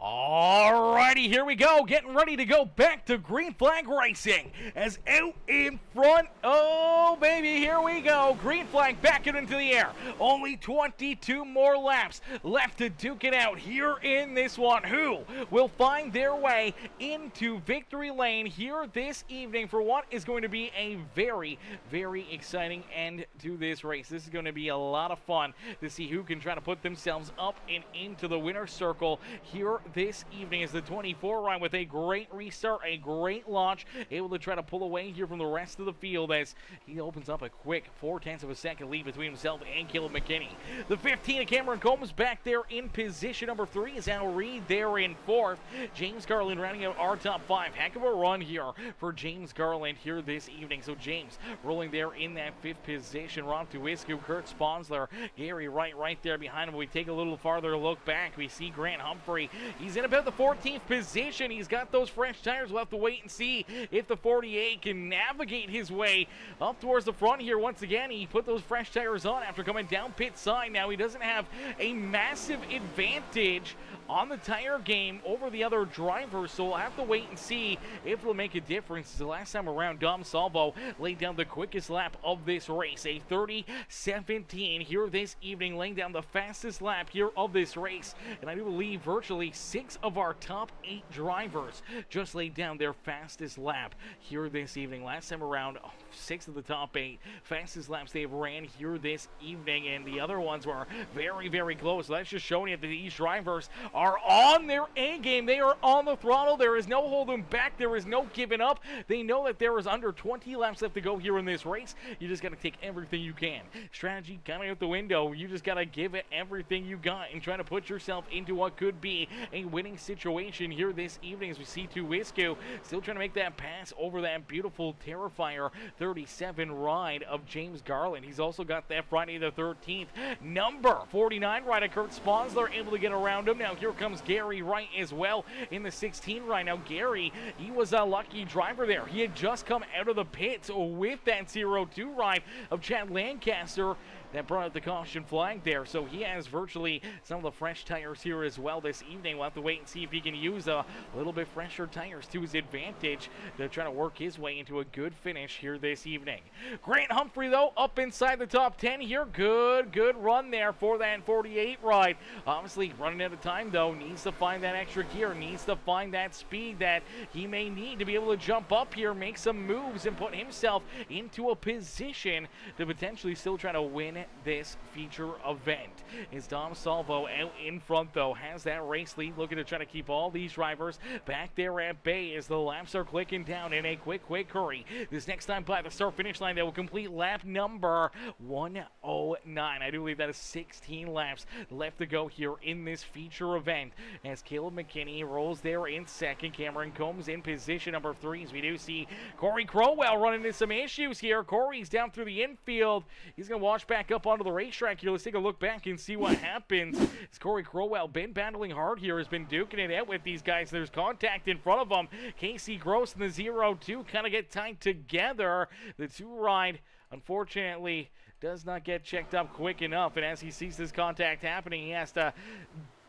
Alrighty, here we go. Getting ready to go back to green flag racing. As out in front, oh baby, here we go. Green flag back into the air. Only 22 more laps left to duke it out here in this one. Who will find their way into victory lane here this evening for what is going to be a very, very exciting end to this race. This is going to be a lot of fun to see who can try to put themselves up and into the winner's circle here this evening as the 20 24 ride with a great restart, a great launch, able to try to pull away here from the rest of the field as he opens up a quick 0.4 of a second lead between himself and Caleb McKinney. The 15 of Cameron Combs back there in position number 3 is Al Reed there in 4th. James Garland rounding out our top 5. Heck of a run here for James Garland here this evening. So James rolling there in that 5th position. Rob Tuwisku, Kurt Sponsler, Gary Wright right there behind him. We take a little farther look back. We see Grant Humphrey. He's in about the 14th position. He's got those fresh tires. We'll have to wait and see if the 48 can navigate his way up towards the front here. Once again, he put those fresh tires on after coming down pit side. Now he doesn't have a massive advantage on the tire game over the other drivers, so we'll have to wait and see if it'll make a difference. The last time around, Dom Salvo laid down the quickest lap of this race, a 30:17 here this evening, laying down the fastest lap here of this race, and I do believe virtually 6 of our top 8 drivers just laid down their fastest lap here this evening. Last time around, 6 of the top 8 fastest laps they've ran here this evening, and the other ones were very, very close. So that's just showing you that these drivers are on their A game. They are on the throttle. There is no holding back. There is no giving up. They know that there is under 20 laps left to go here in this race. You just got to take everything you can. Strategy kind of out the window. You just got to give it everything you got and try to put yourself into what could be a winning situation here this evening as we see Tuwisku still trying to make that pass over that beautiful Terrifier 37 ride of James Garland. He's also got that Friday the 13th number 49 ride of Kurt Sponsler able to get around him. Now here comes Gary Wright as well in the 16 ride. Now Gary, he was a lucky driver there. He had just come out of the pits with that 02 ride of Chad Lancaster that brought out the caution flag there. So he has virtually some of the fresh tires here as well this evening. We'll have to wait and see if he can use a little bit fresher tires to his advantage to try to work his way into a good finish here this evening. Grant Humphrey, though, up inside the top 10 here. Good run there for that 48 ride. Obviously, running out of time, though, needs to find that extra gear, needs to find that speed that he may need to be able to jump up here, make some moves, and put himself into a position to potentially still try to win this feature event. Is Dom Salvo out in front, though, has that race lead, looking to try to keep all these drivers back there at bay as the laps are clicking down in a quick hurry. This next time by the start finish line, they will complete lap number 109. I do believe that is 16 laps left to go here in this feature event as Caleb McKinney rolls there in second. Cameron Combs in position number 3 as we do see Corey Crowell running into some issues here. Corey's down through the infield. He's going to wash back up onto the racetrack here. Let's take a look back and see what happens. As Corey Crowell been battling hard here, has been duking it out with these guys. There's contact in front of him. Casey Gross and the 02 kind of get tied together. The 2 ride, unfortunately, does not get checked up quick enough, and as he sees this contact happening, he has to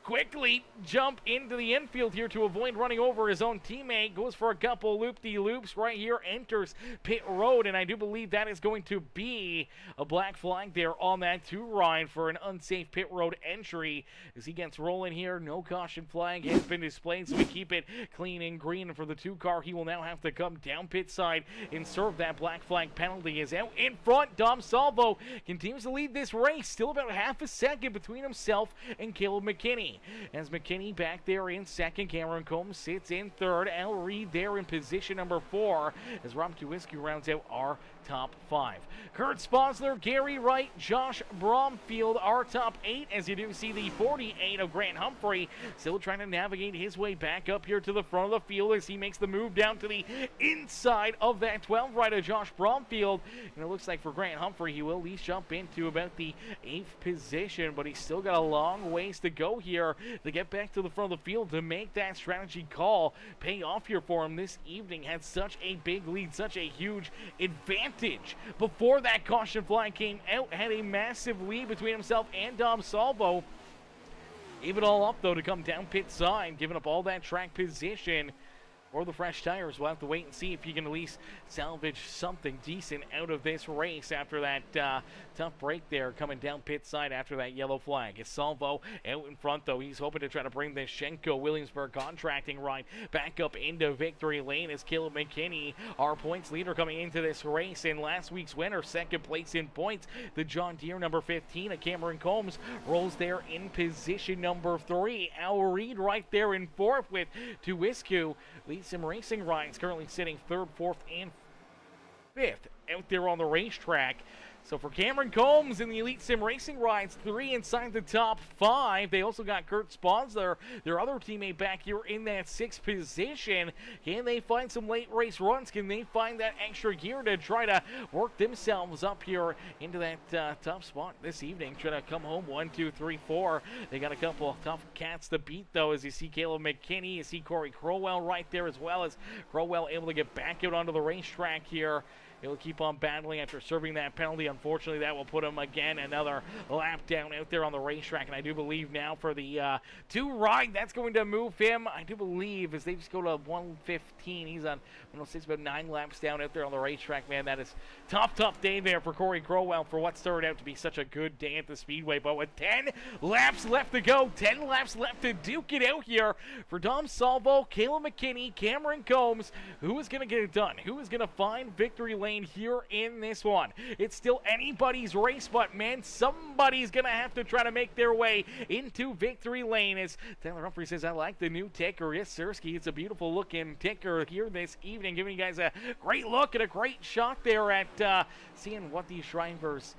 quickly jump into the infield here to avoid running over his own teammate. Goes for a couple loop-de-loops right here, enters pit road, and I do believe that is going to be a black flag there on that 2 ride for an unsafe pit road entry. As he gets rolling here, no caution flag has been displayed, so we keep it clean and green. And for the 2 car, he will now have to come down pit side and serve that black flag penalty. Is out in front. Dom Salvo continues to lead this race, still about half a second between himself and Caleb McKinney. As McKinney back there in second, Cameron Combs sits in third. Al Reed there in position number 4 as Rob Tuwisku rounds out our top 5. Kurt Sponsler, Gary Wright, Josh Bromfield, our top 8, as you do see the 48 of Grant Humphrey still trying to navigate his way back up here to the front of the field as he makes the move down to the inside of that 12 right of Josh Bromfield. And it looks like for Grant Humphrey, he will at least jump into about the 8th position, but he's still got a long ways to go here to get back to the front of the field to make that strategy call pay off here for him this evening. Had such a big lead, such a huge advantage before that caution flag came out. Had a massive lead between himself and Dom Salvo. Gave it all up, though, to come down pit side, giving up all that track position. or the fresh tires. We'll have to wait and see if you can at least salvage something decent out of this race after that tough break there coming down pit side after that yellow flag. It's Salvo out in front, though. He's hoping to try to bring this Schenko Williamsburg contracting ride back up into victory lane as Caleb McKinney, our points leader coming into this race. In last week's winner, second place in points, the John Deere number 15 of Cameron Combs rolls there in position number 3. Al Reed right there in fourth with Tuwiscu. Sim Racing rides currently sitting third, fourth, and fifth out there on the racetrack. So for Cameron Combs and the Elite Sim Racing rides, 3 inside the top 5. They also got Kurt Sponsler, their other teammate, back here in that 6th position. Can they find some late race runs? Can they find that extra gear to try to work themselves up here into that tough spot this evening? Trying to come home 1, 2, 3, 4. They got a couple of tough cats to beat, though, as you see Caleb McKinney, you see Corey Crowell right there, as well as Crowell able to get back out onto the racetrack here. He'll keep on battling after serving that penalty. Unfortunately, that will put him again another lap down out there on the racetrack. And I do believe now for the 2 ride, that's going to move him, I do believe, as they just go to 115. He's on 106, about 9 laps down out there on the racetrack. Man, that is tough day there for Corey Crowell for what started out to be such a good day at the Speedway. But with 10 laps left to go, 10 laps left to duke it out here for Dom Salvo, Caleb McKinney, Cameron Combs. Who is going to get it done? Who is going to find victory lane here in this one? It's still anybody's race, but man, somebody's gonna have to try to make their way into victory lane. As Tyler Humphrey says, I like the new ticker. Yes, Sirski, it's a beautiful looking ticker here this evening, giving you guys a great look and a great shot there at seeing what these drivers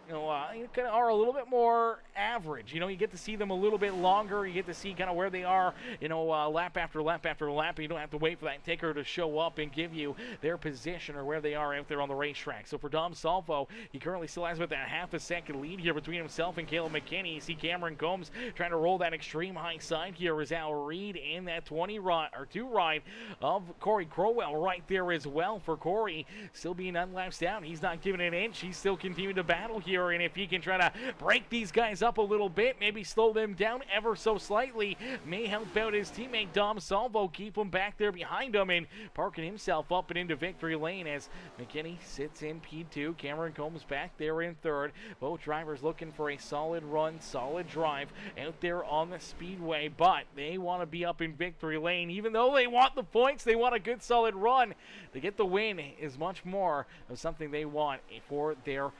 kind of are a little bit more average. You get to see them a little bit longer. You get to see kind of where they are, lap after lap after lap. You don't have to wait for that ticker to show up and give you their position or where they are out there on the racetrack. So for Dom Salvo, he currently still has about that half a second lead here between himself and Caleb McKinney. You see Cameron Combs trying to roll that extreme high side here as Al Reed in that 2 ride of Corey Crowell right there as well. For Corey, still being 9 laps down. He's not giving an inch. He's still continuing to battle here. And if he can try to break these guys up a little bit, maybe slow them down ever so slightly, may help out his teammate Dom Salvo, keep him back there behind him and parking himself up and into victory lane as McKinney sits in P2. Cameron Combs back there in third. Both drivers looking for a solid run, solid drive out there on the Speedway, but they want to be up in victory lane. Even though they want the points, they want a good solid run. To get the win is much more of something they want for their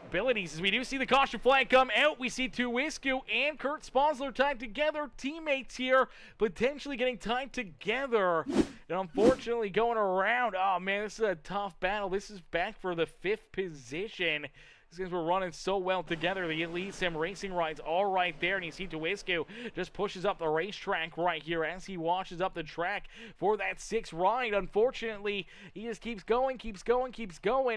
abilities. As we do see the caution flag come out, we see Tuwiscu and Kurt Sponsler tied together. Teammates here potentially getting tied together. And unfortunately going around. Oh man, this is a tough battle. This is back for the 5th position. These guys were running so well together. The Elite Sim Racing rides all right there. And you see Tuwiscu just pushes up the racetrack right here as he washes up the track for that 6th ride. Unfortunately, he just keeps going,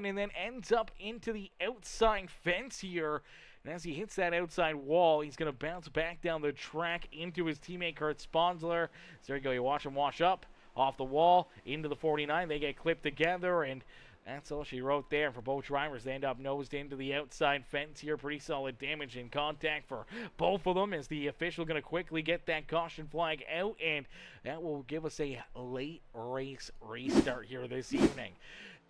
and then ends up into the outside fence here. And as he hits that outside wall, he's going to bounce back down the track into his teammate Kurt Sponsler. So there you go. You watch him wash up off the wall into the 49. They get clipped together, and that's all she wrote there for both drivers. They end up nosed into the outside fence here. Pretty solid damage and contact for both of them as the official going to quickly get that caution flag out, and that will give us a late race restart here this evening.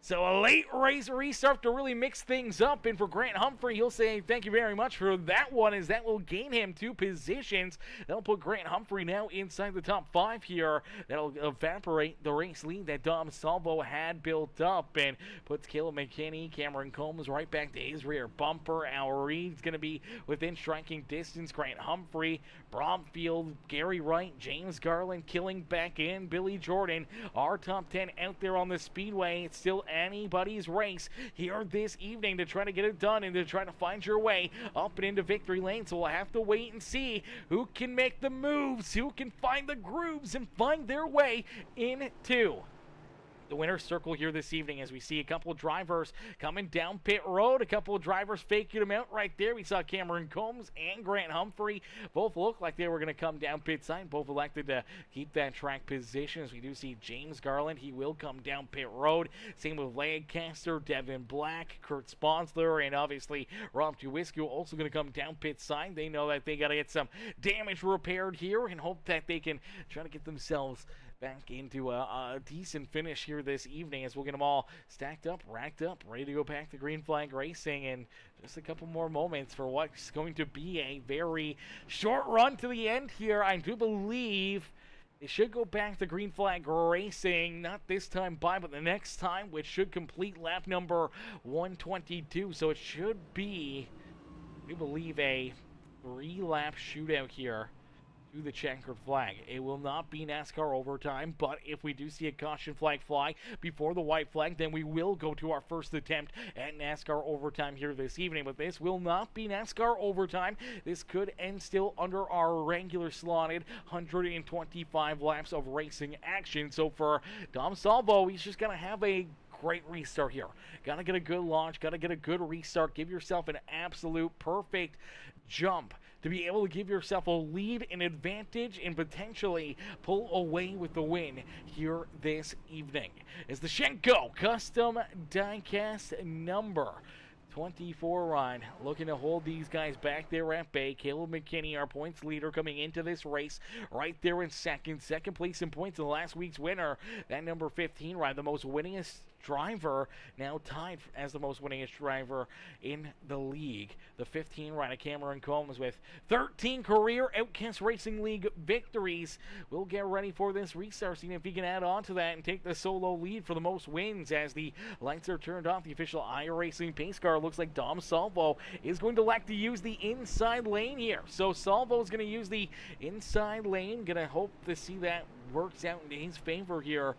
So a late race restart to really mix things up, and for Grant Humphrey, he'll say thank you very much for that one, as that will gain him 2 positions. That'll put Grant Humphrey now inside the top 5 here. That'll evaporate the race lead that Dom Salvo had built up, and puts Caleb McKinney, Cameron Combs right back to his rear bumper. Al Reed's going to be within striking distance. Grant Humphrey, Bromfield, Gary Wright, James Garland killing back in. Billy Jordan, our top 10 out there on the Speedway. It's still anybody's race here this evening to try to get it done and to try to find your way up and into victory lane. So we'll have to wait and see who can make the moves, who can find the grooves and find their way into the winner's circle here this evening, as we see a couple of drivers coming down pit road, a couple of drivers faking them out right there. We saw Cameron Combs and Grant Humphrey both look like they were going to come down pit side, both elected to keep that track position. As we do see James Garland, he will come down pit road. Same with Lancaster, Devin Black, Kurt Sponsler, and obviously Rob Tuwiscu also going to come down pit side. They know that they got to get some damage repaired here and hope that they can try to get themselves back into a decent finish here this evening as we'll get them all stacked up, racked up, ready to go back to green flag racing in just a couple more moments for what's going to be a very short run to the end here. I do believe they should go back to green flag racing, not this time by, but the next time, which should complete lap number 122. So it should be, I do believe, a 3-lap shootout here to the checkered flag. It will not be NASCAR overtime, but if we do see a caution flag fly before the white flag, then we will go to our first attempt at NASCAR overtime here this evening. But this will not be NASCAR overtime. This could end still under our regular slotted 125 laps of racing action. So for Dom Salvo, he's just going to have a great restart here. Gotta get a good launch, gotta get a good restart, give yourself an absolute perfect jump to be able to give yourself a lead, an advantage, and potentially pull away with the win here this evening. As the Shenko custom diecast number 24 run, looking to hold these guys back there at bay. Caleb McKinney, our points leader, coming into this race right there in second place in points in last week's winner. That number 15 ride, the most winningest driver, now tied as the most winningest driver in the league. The 15 rider Cameron Combs with 13 career Outcast Racing League victories. We'll get ready for this restart, seeing if he can add on to that and take the solo lead for the most wins as the lights are turned off. The official iRacing pace car looks like Dom Salvo is going to like to use the inside lane here. So Salvo is going to use the inside lane. Going to hope to see that works out in his favor here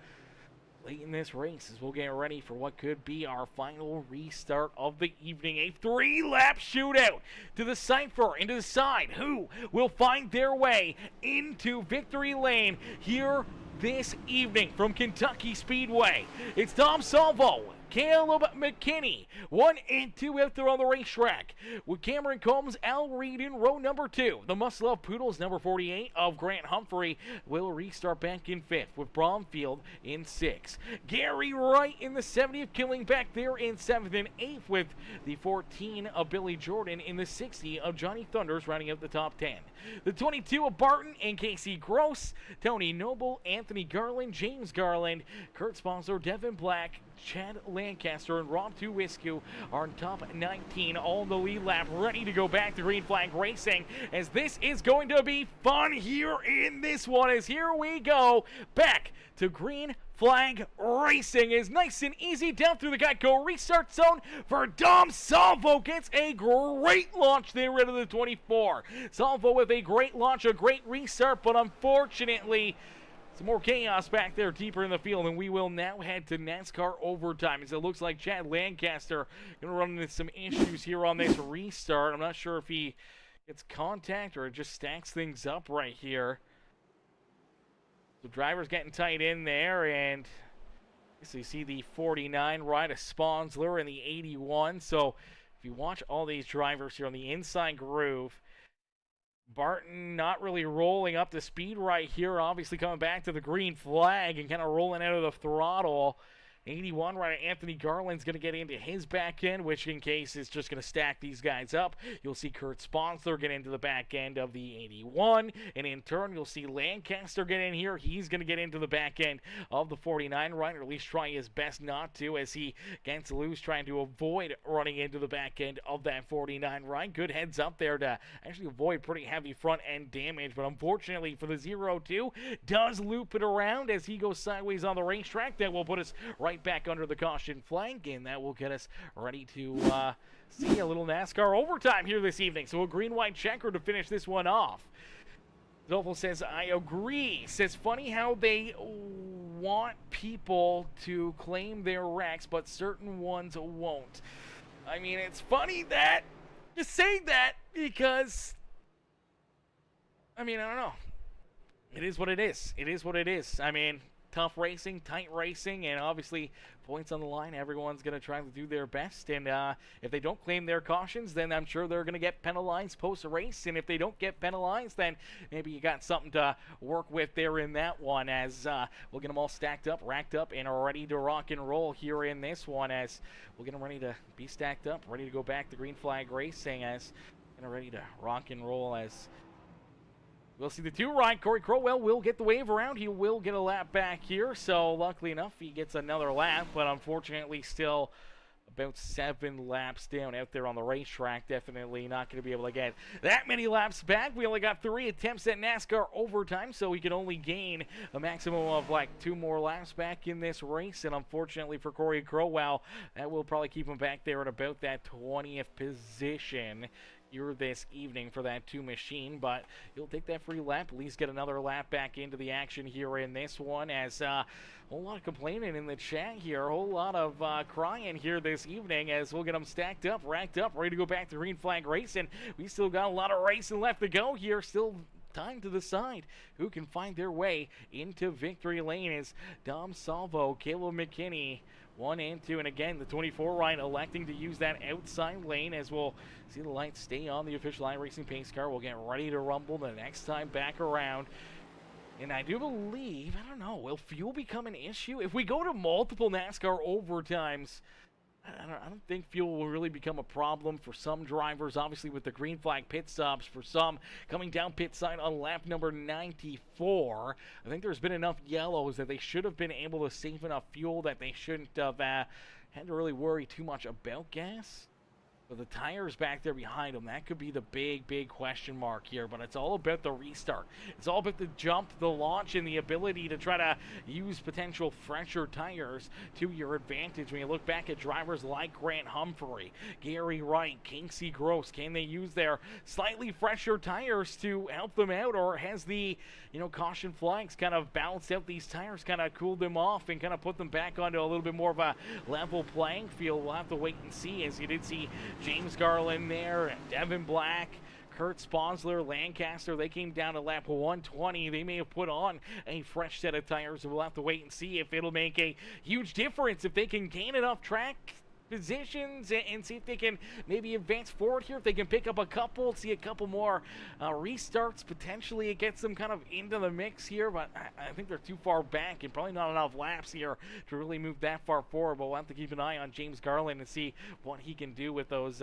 late in this race as we'll get ready for what could be our final restart of the evening. A 3-lap shootout to the Zephyr and to decide who will find their way into victory lane here this evening from Kentucky Speedway. It's Dom Salvo, Caleb McKinney, 1 and 2 out there on the racetrack, with Cameron Combs, Al Reed in row number 2. The Must Love Poodles, number 48 of Grant Humphrey, will restart back in 5th, with Bromfield in 6th. Gary Wright in the 70 of Killing back there in 7th and 8th, with the 14 of Billy Jordan in the 60 of Johnny Thunders rounding out the top 10. The 22 of Barton and Casey Gross, Tony Noble, Anthony Garland, James Garland, Kurt Sponsor, Devin Black, Chad Lancaster, and Rob Tuwiscu are in top 19, all in the lead lap, ready to go back to green flag racing, as this is going to be fun here in this one, as here we go back to green flag racing. Is nice and easy down through the Geico restart zone for Dom Salvo. Gets a great launch there into the 24. Salvo with a great launch, a great restart, but unfortunately some more chaos back there deeper in the field, and we will now head to NASCAR overtime as it looks like Chad Lancaster going to run into some issues here on this restart. I'm not sure if he gets contact or it just stacks things up right here. The driver's getting tight in there, and so you see the 49 ride of Sponsler and the 81. So if you watch all these drivers here on the inside groove, Barton not really rolling up to speed right here, obviously coming back to the green flag and kind of rolling out of the throttle. 81 rider Anthony Garland's going to get into his back end, which in case is just going to stack these guys up. You'll see Kurt Sponsler get into the back end of the 81, and in turn you'll see Lancaster get in here. He's going to get into the back end of the 49 rider, or at least try his best not to, as he gets loose trying to avoid running into the back end of that 49 ride. Good heads up there to actually avoid pretty heavy front end damage, but unfortunately for the 0-2, does loop it around as he goes sideways on the racetrack. That will put us right back under the caution flag, and that will get us ready to see a little NASCAR overtime here this evening. So a green-white checker to finish this one off. Zolfo says, I agree. Says, funny how they want people to claim their wrecks, but certain ones won't. I mean, it's funny that you say that because, I mean, I don't know. It is what it is. It is what it is. I mean, tough racing, tight racing, and obviously points on the line. Everyone's going to try to do their best, and if they don't claim their cautions, then I'm sure they're going to get penalized post-race, and if they don't get penalized, then maybe you got something to work with there in that one, as we'll get them all stacked up, racked up, and ready to rock and roll here in this one, as we'll get them ready to be stacked up, ready to go back to green flag racing, as ready to rock and roll, as We'll see the 2 right. Corey Crowell will get the wave around. He will get a lap back here. So luckily enough, he gets another lap. But unfortunately, still about 7 laps down out there on the racetrack. Definitely not going to be able to get that many laps back. We only got 3 attempts at NASCAR overtime, so we can only gain a maximum of like 2 more laps back in this race. And unfortunately for Corey Crowell, that will probably keep him back there at about that 20th position here this evening for that 2 machine, but he'll take that free lap, at least get another lap back into the action here in this one, as a whole lot of complaining in the chat here, a whole lot of crying here this evening, as we'll get them stacked up, racked up, ready to go back to green flag racing. We still got a lot of racing left to go here, still time to decide who can find their way into victory lane is Dom Salvo, Caleb McKinney, 1 and 2, and again the 24 right electing to use that outside lane, as we'll see the lights stay on the official iRacing pace car. We'll get ready to rumble the next time back around. And I do believe, I don't know, will fuel become an issue? If we go to multiple NASCAR overtimes, I don't think fuel will really become a problem for some drivers, obviously with the green flag pit stops. For some, coming down pit side on lap number 94, I think there's been enough yellows that they should have been able to save enough fuel that they shouldn't have had to really worry too much about gas. But the tires back there behind them, that could be the big question mark here. But it's all about the restart. It's all about the jump, the launch, and the ability to try to use potential fresher tires to your advantage. When you look back at drivers like Grant Humphrey, Gary Wright, Casey Gross, can they use their slightly fresher tires to help them out? Or has the, caution flags kind of balanced out these tires, kind of cooled them off and kind of put them back onto a little bit more of a level playing field? We'll have to wait and see, as you did see James Garland there, and Devin Black, Kurt Sponsler, Lancaster, they came down to lap 120. They may have put on a fresh set of tires, and we'll have to wait and see if it'll make a huge difference, if they can gain enough track positions and see if they can maybe advance forward here, if they can pick up a couple, see a couple more restarts. Potentially it gets them kind of into the mix here, but I think they're too far back and probably not enough laps here to really move that far forward. But we'll have to keep an eye on James Garland and see what he can do with those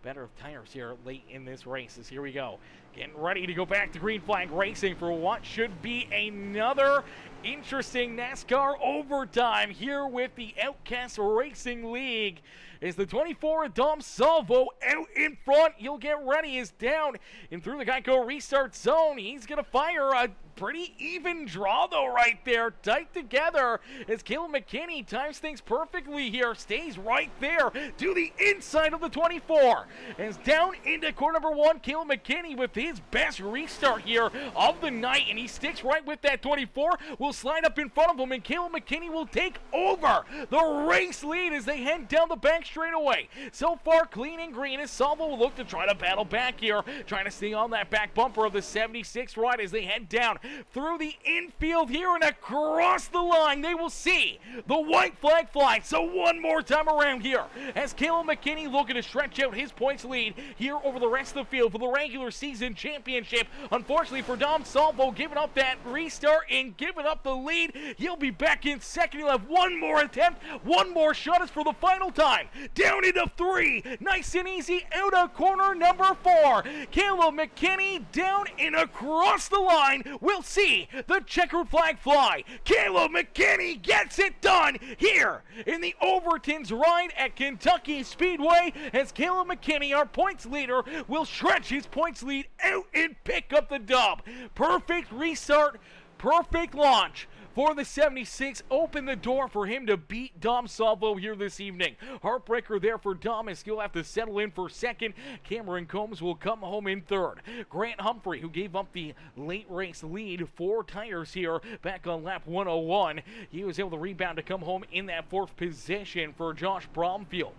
better tires here late in this race. As here we go, getting ready to go back to green flag racing for what should be another interesting NASCAR overtime here with the Outcast Racing League. Is the 24 Dom Salvo out in front. He'll get ready, is down and through the Geico restart zone. He's going to fire a pretty even draw though right there, tight together, as Caleb McKinney times things perfectly here, stays right there to the inside of the 24, as down into corner number 1, Caleb McKinney with his best restart here of the night, and he sticks right with that 24, will slide up in front of him, and Caleb McKinney will take over the race lead as they head down the back straightaway. So far clean and green, as Salvo will look to try to battle back here, trying to stay on that back bumper of the 76 right as they head down through the infield here and across the line. They will see the white flag fly. So one more time around here, as Caleb McKinney looking to stretch out his points lead here over the rest of the field for the regular season championship. Unfortunately for Dom Salvo, giving up that restart and giving up the lead. He'll be back in second. He'll have one more attempt, one more shot is for the final time. Down into 3, nice and easy out of corner number 4. Caleb McKinney down and across the line. We'll see the checkered flag fly. Caleb McKinney gets it done here in the Overton's ride at Kentucky Speedway, as Caleb McKinney, our points leader, will stretch his points lead out and pick up the dub. Perfect restart, perfect launch for the 76, open the door for him to beat Dom Salvo here this evening. Heartbreaker there for Dom, as he'll have to settle in for second. Cameron Combs will come home in third. Grant Humphrey, who gave up the late race lead, 4 tires here back on lap 101. He was able to rebound to come home in that 4th position for Josh Bromfield.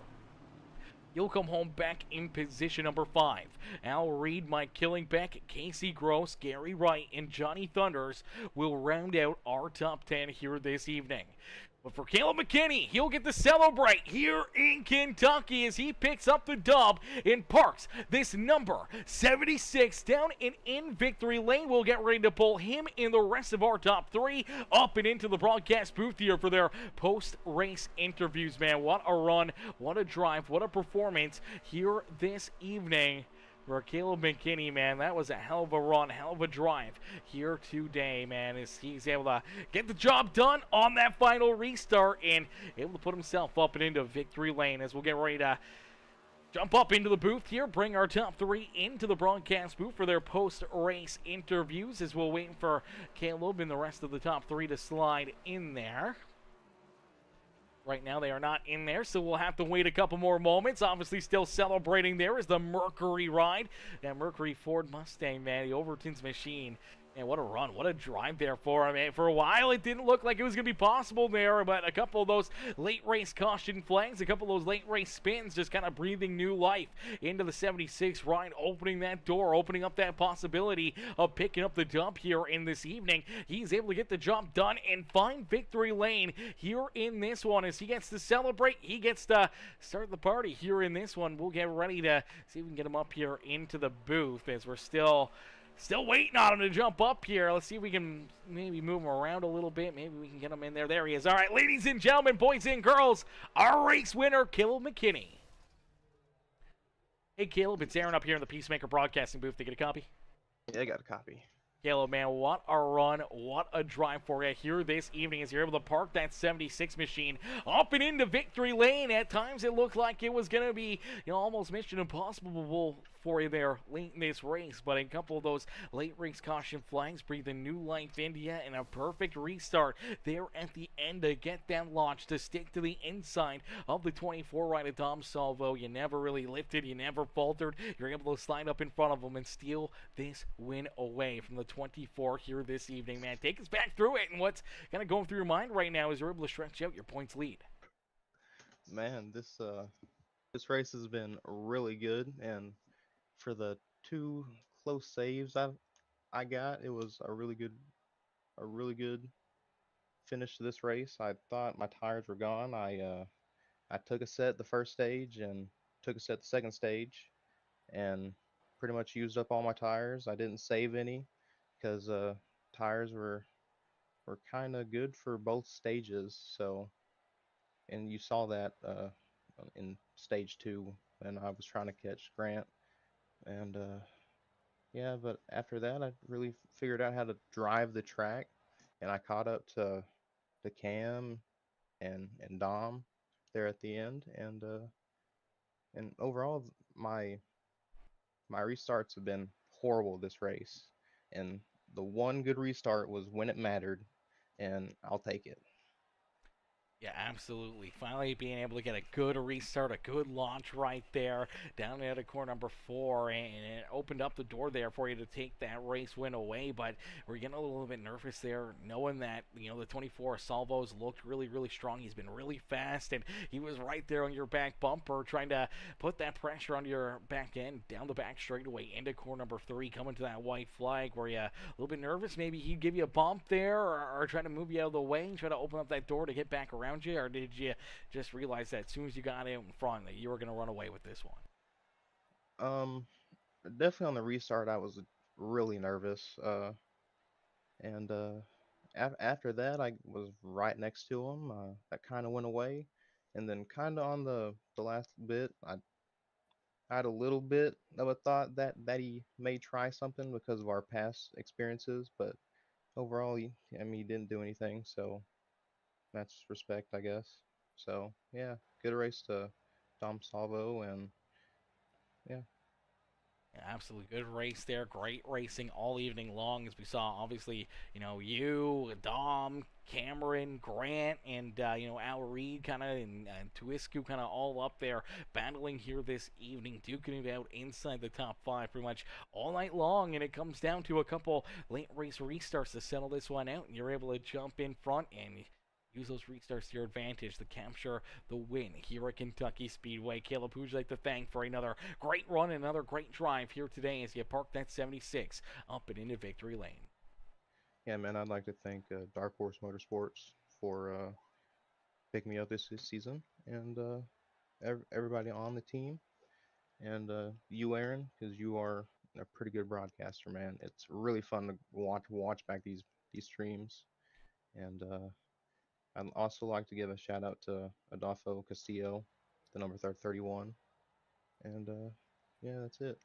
He'll come home back in position number 5. Al Reed, Mike Killingbeck, Casey Gross, Gary Wright, and Johnny Thunders will round out our top 10 here this evening. But for Caleb McKinney, he'll get to celebrate here in Kentucky as he picks up the dub and parks this number 76 down and in victory lane. We'll get ready to pull him and the rest of our top 3 up and into the broadcast booth here for their post-race interviews, man. What a run, what a drive, what a performance here this evening for Caleb McKinney, man. That was a hell of a run, hell of a drive here today, man, as he's able to get the job done on that final restart and able to put himself up and into victory lane as we'll get ready to jump up into the booth here, bring our top three into the broadcast booth for their post-race interviews as we'll wait for Caleb and the rest of the top three to slide in there. Right now they are not in there, so we'll have to wait a couple more moments. Obviously still celebrating there is the Mercury ride. That Mercury Ford Mustang, man, the Overton's machine. And what a run, what a drive there for him. And for a while, it didn't look like it was going to be possible there, but a couple of those late race caution flags, a couple of those late race spins, just kind of breathing new life into the 76 ride, opening that door, opening up that possibility of picking up the dub here in this evening. He's able to get the job done and find victory lane here in this one as he gets to celebrate. He gets to start the party here in this one. We'll get ready to see if we can get him up here into the booth as we're still waiting on him to jump up here. Let's see if we can maybe move him around a little bit. Maybe we can get him in there. There he is. All right, ladies and gentlemen, boys and girls, our race winner, Caleb McKinney. Hey, Caleb, it's Aaron up here in the Peacemaker Broadcasting booth. Did you get a copy? Yeah, I got a copy. Caleb, man, what a run, what a drive for you here this evening as you're able to park that 76 machine up and into victory lane. At times it looked like it was going to be, almost mission impossible for you there late in this race, but a couple of those late race caution flags breathing new life into you and a perfect restart there at the end to get that launch to stick to the inside of the 24 right of Dom Salvo. You never really lifted, you never faltered. You're able to slide up in front of them and steal this win away from the 24 here this evening, man. Take us back through it and what's kind of going through your mind right now as you're able to stretch out your points lead. Man, this race has been really good, and for the two close saves I got, it was a really good finish to this race. I thought my tires were gone. I took a set the first stage and took a set the second stage, and pretty much used up all my tires. I didn't save any because tires were kind of good for both stages. So, and you saw that in stage two, and I was trying to catch Grant, and yeah. But after that, I really figured out how to drive the track, and I caught up to Cam and Dom there at the end, and overall my restarts have been horrible this race, and the one good restart was when it mattered, and I'll take it. Yeah, absolutely. Finally being able to get a good restart, a good launch right there down at corner number 4, and it opened up the door there for you to take that race win away. But we're getting a little bit nervous there, knowing that the 24 Salvos looked really, really strong. He's been really fast, and he was right there on your back bumper, trying to put that pressure on your back end down the back straightaway into corner number 3, coming to that white flag. Were you a little bit nervous? Maybe he'd give you a bump there, or try to move you out of the way and try to open up that door to get back around you, or did you just realize that as soon as you got out in front that you were going to run away with this one? Um, Definitely on the restart, I was really nervous. And after that, I was right next to him. That kind of went away, and then kind of on the last bit, I had a little bit of a thought that he may try something because of our past experiences, but overall, he didn't do anything, so that's respect, I guess. So yeah, good race to Dom Salvo, and yeah. Absolutely good race there. Great racing all evening long, as we saw. Obviously, you, Dom, Cameron, Grant, and Al Reed kind of and Tuisku kind of all up there battling here this evening, duking it out inside the top 5 pretty much all night long. And it comes down to a couple late race restarts to settle this one out, and you're able to jump in front and use those restarts to your advantage to capture the win here at Kentucky Speedway. Caleb, who would you like to thank for another great run and another great drive here today as you park that 76 up and into victory lane? Yeah, man, I'd like to thank Dark Horse Motorsports for picking me up this season, and everybody on the team, and you, Aaron, because you are a pretty good broadcaster, man. It's really fun to watch back these streams, and I'd also like to give a shout out to Adolfo Castillo, the number 31, and yeah, that's it.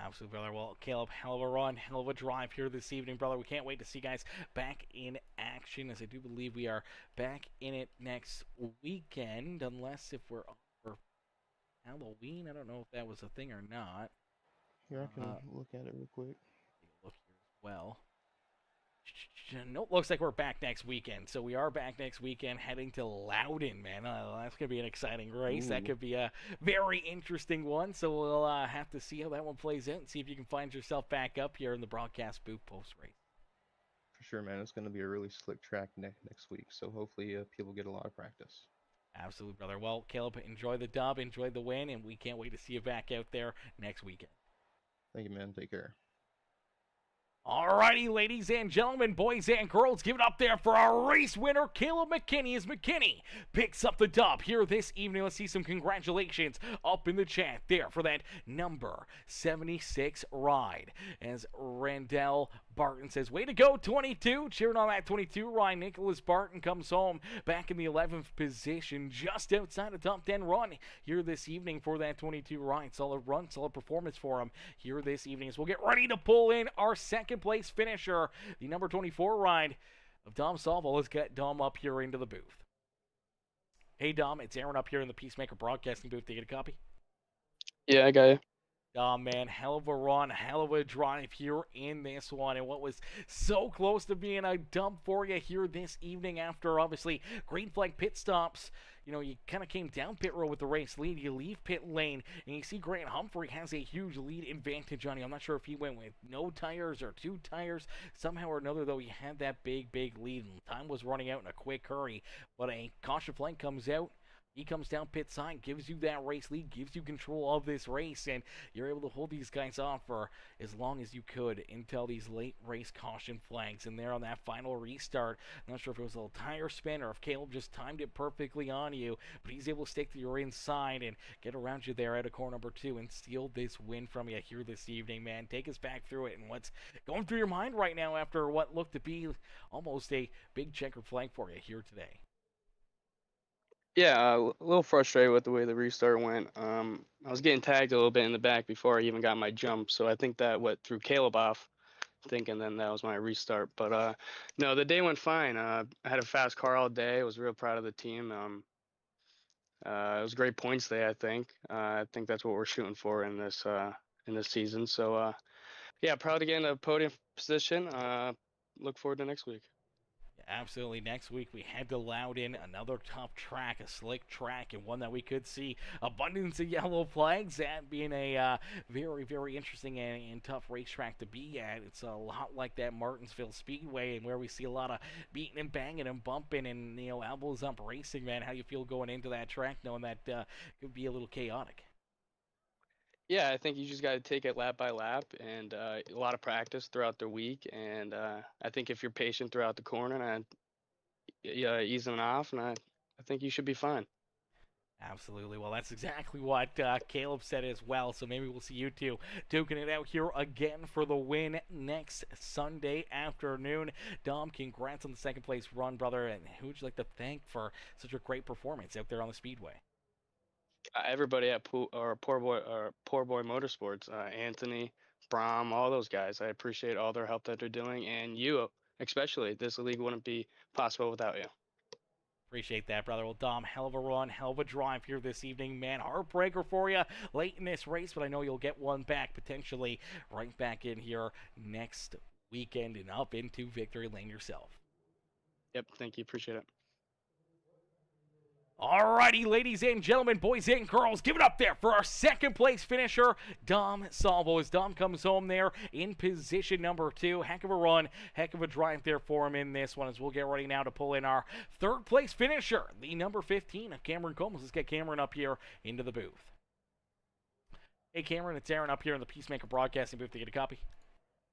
Absolutely, brother. Well, Caleb, hell of a run, hell of a drive here this evening, brother. We can't wait to see you guys back in action, as I do believe we are back in it next weekend, unless if we're for Halloween. I don't know if that was a thing or not. Here, I can look at it real quick. Take a look here as well. Nope, looks like we're back next weekend. So we are back next weekend, heading to Loudon, man. That's going to be an exciting race. Ooh. That could be a very interesting one. So we'll have to see how that one plays out and see if you can find yourself back up here in the broadcast booth post-race. For sure, man. It's going to be a really slick track next week. So hopefully people get a lot of practice. Absolutely, brother. Well, Caleb, enjoy the dub, enjoy the win, and we can't wait to see you back out there next weekend. Thank you, man. Take care. Alrighty, ladies and gentlemen, boys and girls, give it up there for our race winner, Caleb McKinney, as McKinney picks up the dub here this evening. Let's see some congratulations up in the chat there for that number 76 ride. As Randall Barton says, way to go, 22. Cheering on that 22 ride. Nicholas Barton comes home back in the 11th position, just outside of top 10 run here this evening for that 22 ride. Solid run, solid performance for him here this evening. As we'll get ready to pull in our second place finisher, the number 24 ride of Dom Salvo. Let's get Dom up here into the booth. Hey, Dom, it's Aaron up here in the Peacemaker Broadcasting booth. Do you get a copy? Yeah, I got you. Oh, man, hell of a run, hell of a drive here in this one. And what was so close to being a dump for you here this evening after, obviously, green flag pit stops. You know, you kind of came down pit road with the race lead. You leave pit lane, and you see Grant Humphrey has a huge lead advantage on you. I'm not sure if he went with no tires or 2 tires. Somehow or another, though, he had that big lead, and time was running out in a quick hurry. But a caution flag comes out. He comes down pit side, gives you that race lead, gives you control of this race, and you're able to hold these guys off for as long as you could until these late race caution flags. And there on that final restart, I'm not sure if it was a little tire spin or if Caleb just timed it perfectly on you, but he's able to stick to your inside and get around you there at a corner number 2 and steal this win from you here this evening, man. Take us back through it and what's going through your mind right now after what looked to be almost a big checkered flag for you here today. Yeah, a little frustrated with the way the restart went. I was getting tagged a little bit in the back before I even got my jump, so I think that what threw Caleb off, thinking then that was my restart. But no, the day went fine. I had a fast car all day. I was real proud of the team. It was great points day, I think. I think that's what we're shooting for in this season. So yeah, proud to get in a podium position. Look forward to next week. Absolutely. Next week, we head to Loudon, another tough track, a slick track, and one that we could see abundance of yellow flags. That being a very, very interesting and tough racetrack to be at. It's a lot like that Martinsville Speedway, and where we see a lot of beating and banging and bumping and, you know, elbows up racing, man. How you feel going into that track, knowing that could be a little chaotic? Yeah, I think you just got to take it lap by lap and a lot of practice throughout the week. And I think if you're patient throughout the corner and easing off, and I think you should be fine. Absolutely. Well, that's exactly what Caleb said as well. So maybe we'll see you two duking it out here again for the win next Sunday afternoon. Dom, congrats on the second place run, brother. And who would you like to thank for such a great performance out there on the Speedway? Everybody at Poor Boy Motorsports, Anthony, Brom, all those guys. I appreciate all their help that they're doing, and you especially. This league wouldn't be possible without you. Appreciate that, brother. Well, Dom, hell of a run, hell of a drive here this evening, man. Heartbreaker for you late in this race, but I know you'll get one back potentially right back in here next weekend and up into victory lane yourself. Yep, thank you. Appreciate it. Alrighty, ladies and gentlemen, boys and girls, give it up there for our second place finisher, Dom Salvo, as Dom comes home there in position number 2. Heck of a run, heck of a drive there for him in this one, as we'll get ready now to pull in our third place finisher, the number 15 of Cameron Combs. Let's get Cameron up here into the booth. Hey, Cameron, it's Aaron up here in the Peacemaker Broadcasting booth. To get a copy?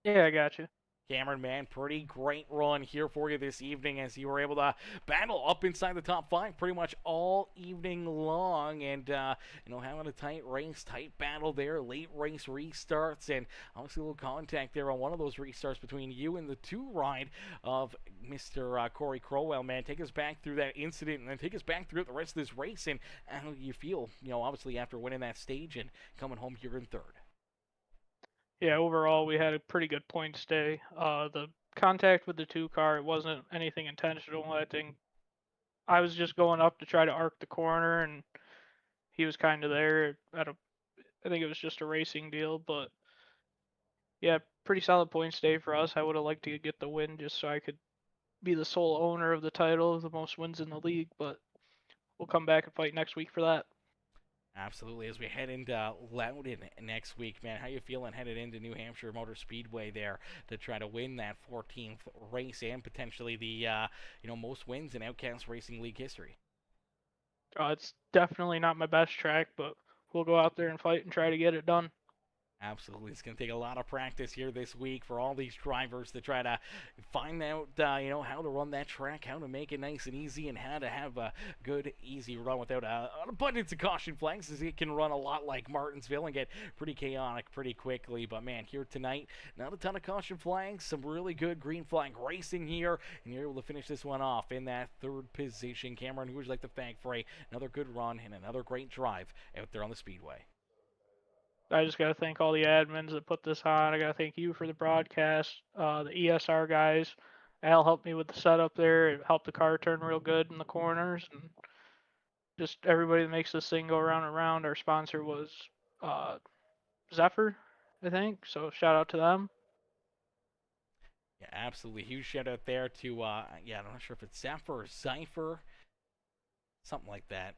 Yeah, I got you. Cameron, man, pretty great run here for you this evening as you were able to battle up inside the top 5 pretty much all evening long, and you know, having a tight race, tight battle there, late race restarts, and obviously a little contact there on one of those restarts between you and the 2 ride of Mr. Corey Crowell. Man, take us back through that incident and then take us back through the rest of this race and how you feel, you know, obviously after winning that stage and coming home here in 3rd. Yeah, overall we had a pretty good points day. The contact with the 2 car, it wasn't anything intentional. I think I was just going up to try to arc the corner, and he was kind of there at a. I think it was just a racing deal, but yeah, pretty solid points day for us. I would have liked to get the win just so I could be the sole owner of the title of the most wins in the league, but we'll come back and fight next week for that. Absolutely. As we head into Loudon next week, man, how you feeling headed into New Hampshire Motor Speedway there to try to win that 14th race and potentially the most wins in Outcast Racing League history? It's definitely not my best track, but we'll go out there and fight and try to get it done. Absolutely. It's going to take a lot of practice here this week for all these drivers to try to find out, how to run that track, how to make it nice and easy, and how to have a good, easy run without an abundance of caution flags, as it can run a lot like Martinsville and get pretty chaotic pretty quickly. But, man, here tonight, not a ton of caution flags, some really good green flag racing here, and you're able to finish this one off in that 3rd position. Cameron, who would you like to thank for another good run and another great drive out there on the Speedway? I just got to thank all the admins that put this on. I got to thank you for the broadcast, the ESR guys. Al helped me with the setup there. It helped the car turn real good in the corners, and just everybody that makes this thing go around and around. Our sponsor was Zephyr, I think. So shout out to them. Yeah, absolutely. Huge shout out there to, I'm not sure if it's Zephyr or Zephyr, something like that.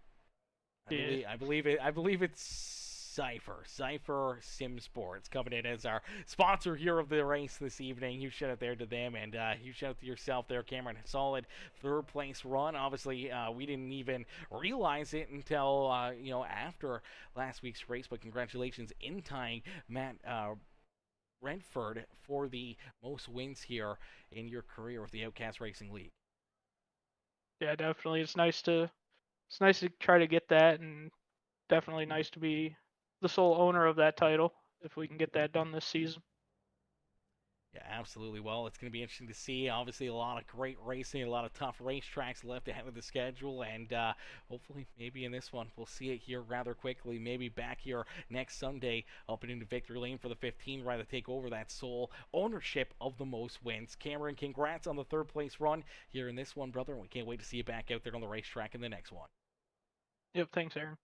I believe it's Zephyr Sim Sports coming in as our sponsor here of the race this evening. Huge shout out there to them, and huge shout out to yourself there, Cameron. Solid 3rd place run. Obviously, we didn't even realize it until after last week's race, but congratulations in tying Matt Redford for the most wins here in your career with the Outcast Racing League. Yeah, definitely. It's nice to try to get that, and definitely nice to be the sole owner of that title if we can get that done this season. Yeah, absolutely. Well, it's going to be interesting to see. Obviously, a lot of great racing, a lot of tough racetracks left ahead of the schedule, and hopefully, maybe in this one, we'll see it here rather quickly. Maybe back here next Sunday, up and into Victory Lane for the 15, rather take over that sole ownership of the most wins. Cameron, congrats on the 3rd place run here in this one, brother, and we can't wait to see you back out there on the racetrack in the next one. Yep, thanks, Aaron.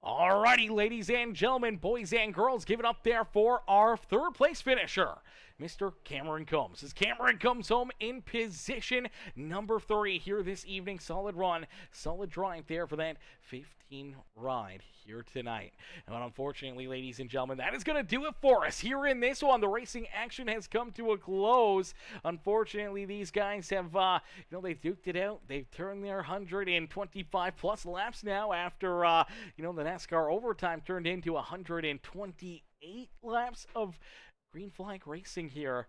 Alrighty, ladies and gentlemen, boys and girls, give it up there for our 3rd place finisher, Mr. Cameron Combs. As Cameron comes home in position number 3 here this evening. Solid run, solid drive there for that 15 ride here tonight. And unfortunately, ladies and gentlemen, that is going to do it for us here in this one. The racing action has come to a close. Unfortunately, these guys have, they've duked it out. They've turned their 125 plus laps now after, the NASCAR overtime turned into 128 laps of green flag racing here.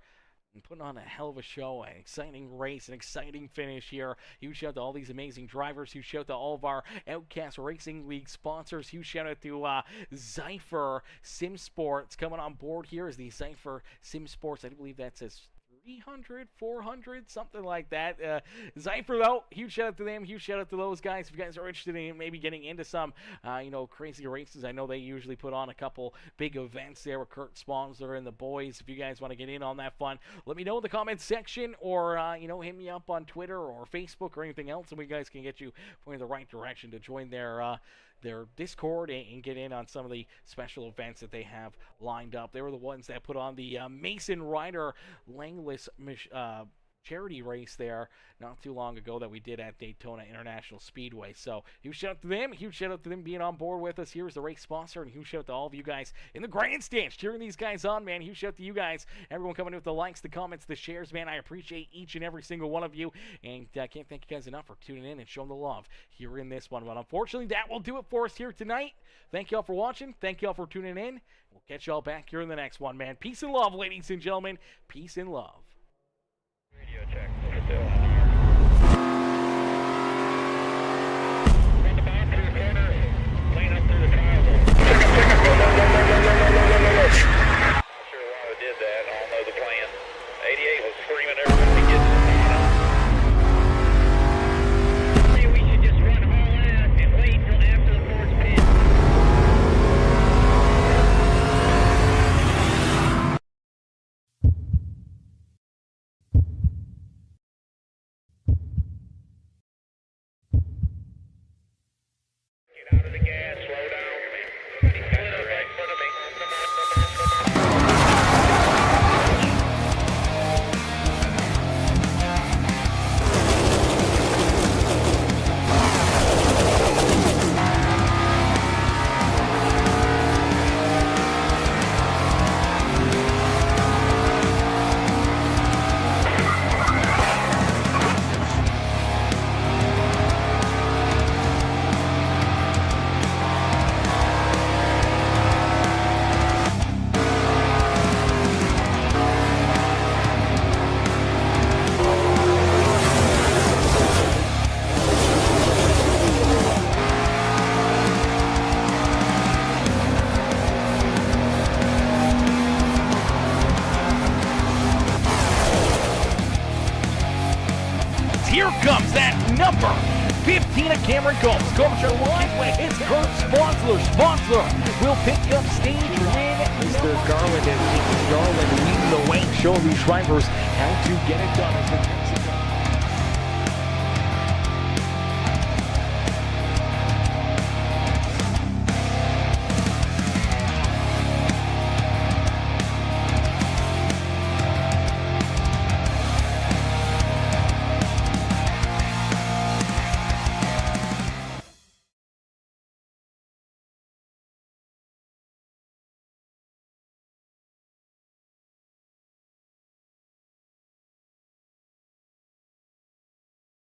And putting on a hell of a show, an exciting race, an exciting finish here. Huge shout out to all these amazing drivers. Huge shout out to all of our Outcast Racing League sponsors. Huge shout out to Zephyr Sim Sports coming on board here as the Zephyr Sim Sports. I believe that says 300, 400, something like that. Zephyr, though, huge shout out to them. Huge shout out to those guys. If you guys are interested in maybe getting into some, crazy races, I know they usually put on a couple big events there with Kurt Sponsor and the boys. If you guys want to get in on that fun, let me know in the comments section, or hit me up on Twitter or Facebook or anything else, and we guys can get you pointed in the right direction to join their Discord and get in on some of the special events that they have lined up. They were the ones that put on the Mason Ryder Langless charity race there not too long ago that we did at Daytona International Speedway. So huge shout out to them. Huge shout out to them being on board with us here as the race sponsor, and huge shout out to all of you guys in the grandstand cheering these guys on, man. Huge shout out to you guys, everyone coming in with the likes, the comments, the shares, man. I appreciate each and every single one of you, and I can't thank you guys enough for tuning in and showing the love here in this one. But unfortunately, that will do it for us here tonight. Thank you all for watching. Thank you all for tuning in. We'll catch you all back here in the next one, man. Peace and love, ladies and gentlemen. Peace and love. Radio check. Still. From the back to the corner, lane up through the triangle. Not sure why they did that. I don't know the plan. 88 was screaming everybody to get to the bottom. Maybe we should just run all out and wait till after the fourth pit. here comes that number 15 of Cameron Combs. Combs your line. It's Kurt Sponsler will pick up stage win. Mr. Garland and Garland leading the way. Show these drivers how to get it done.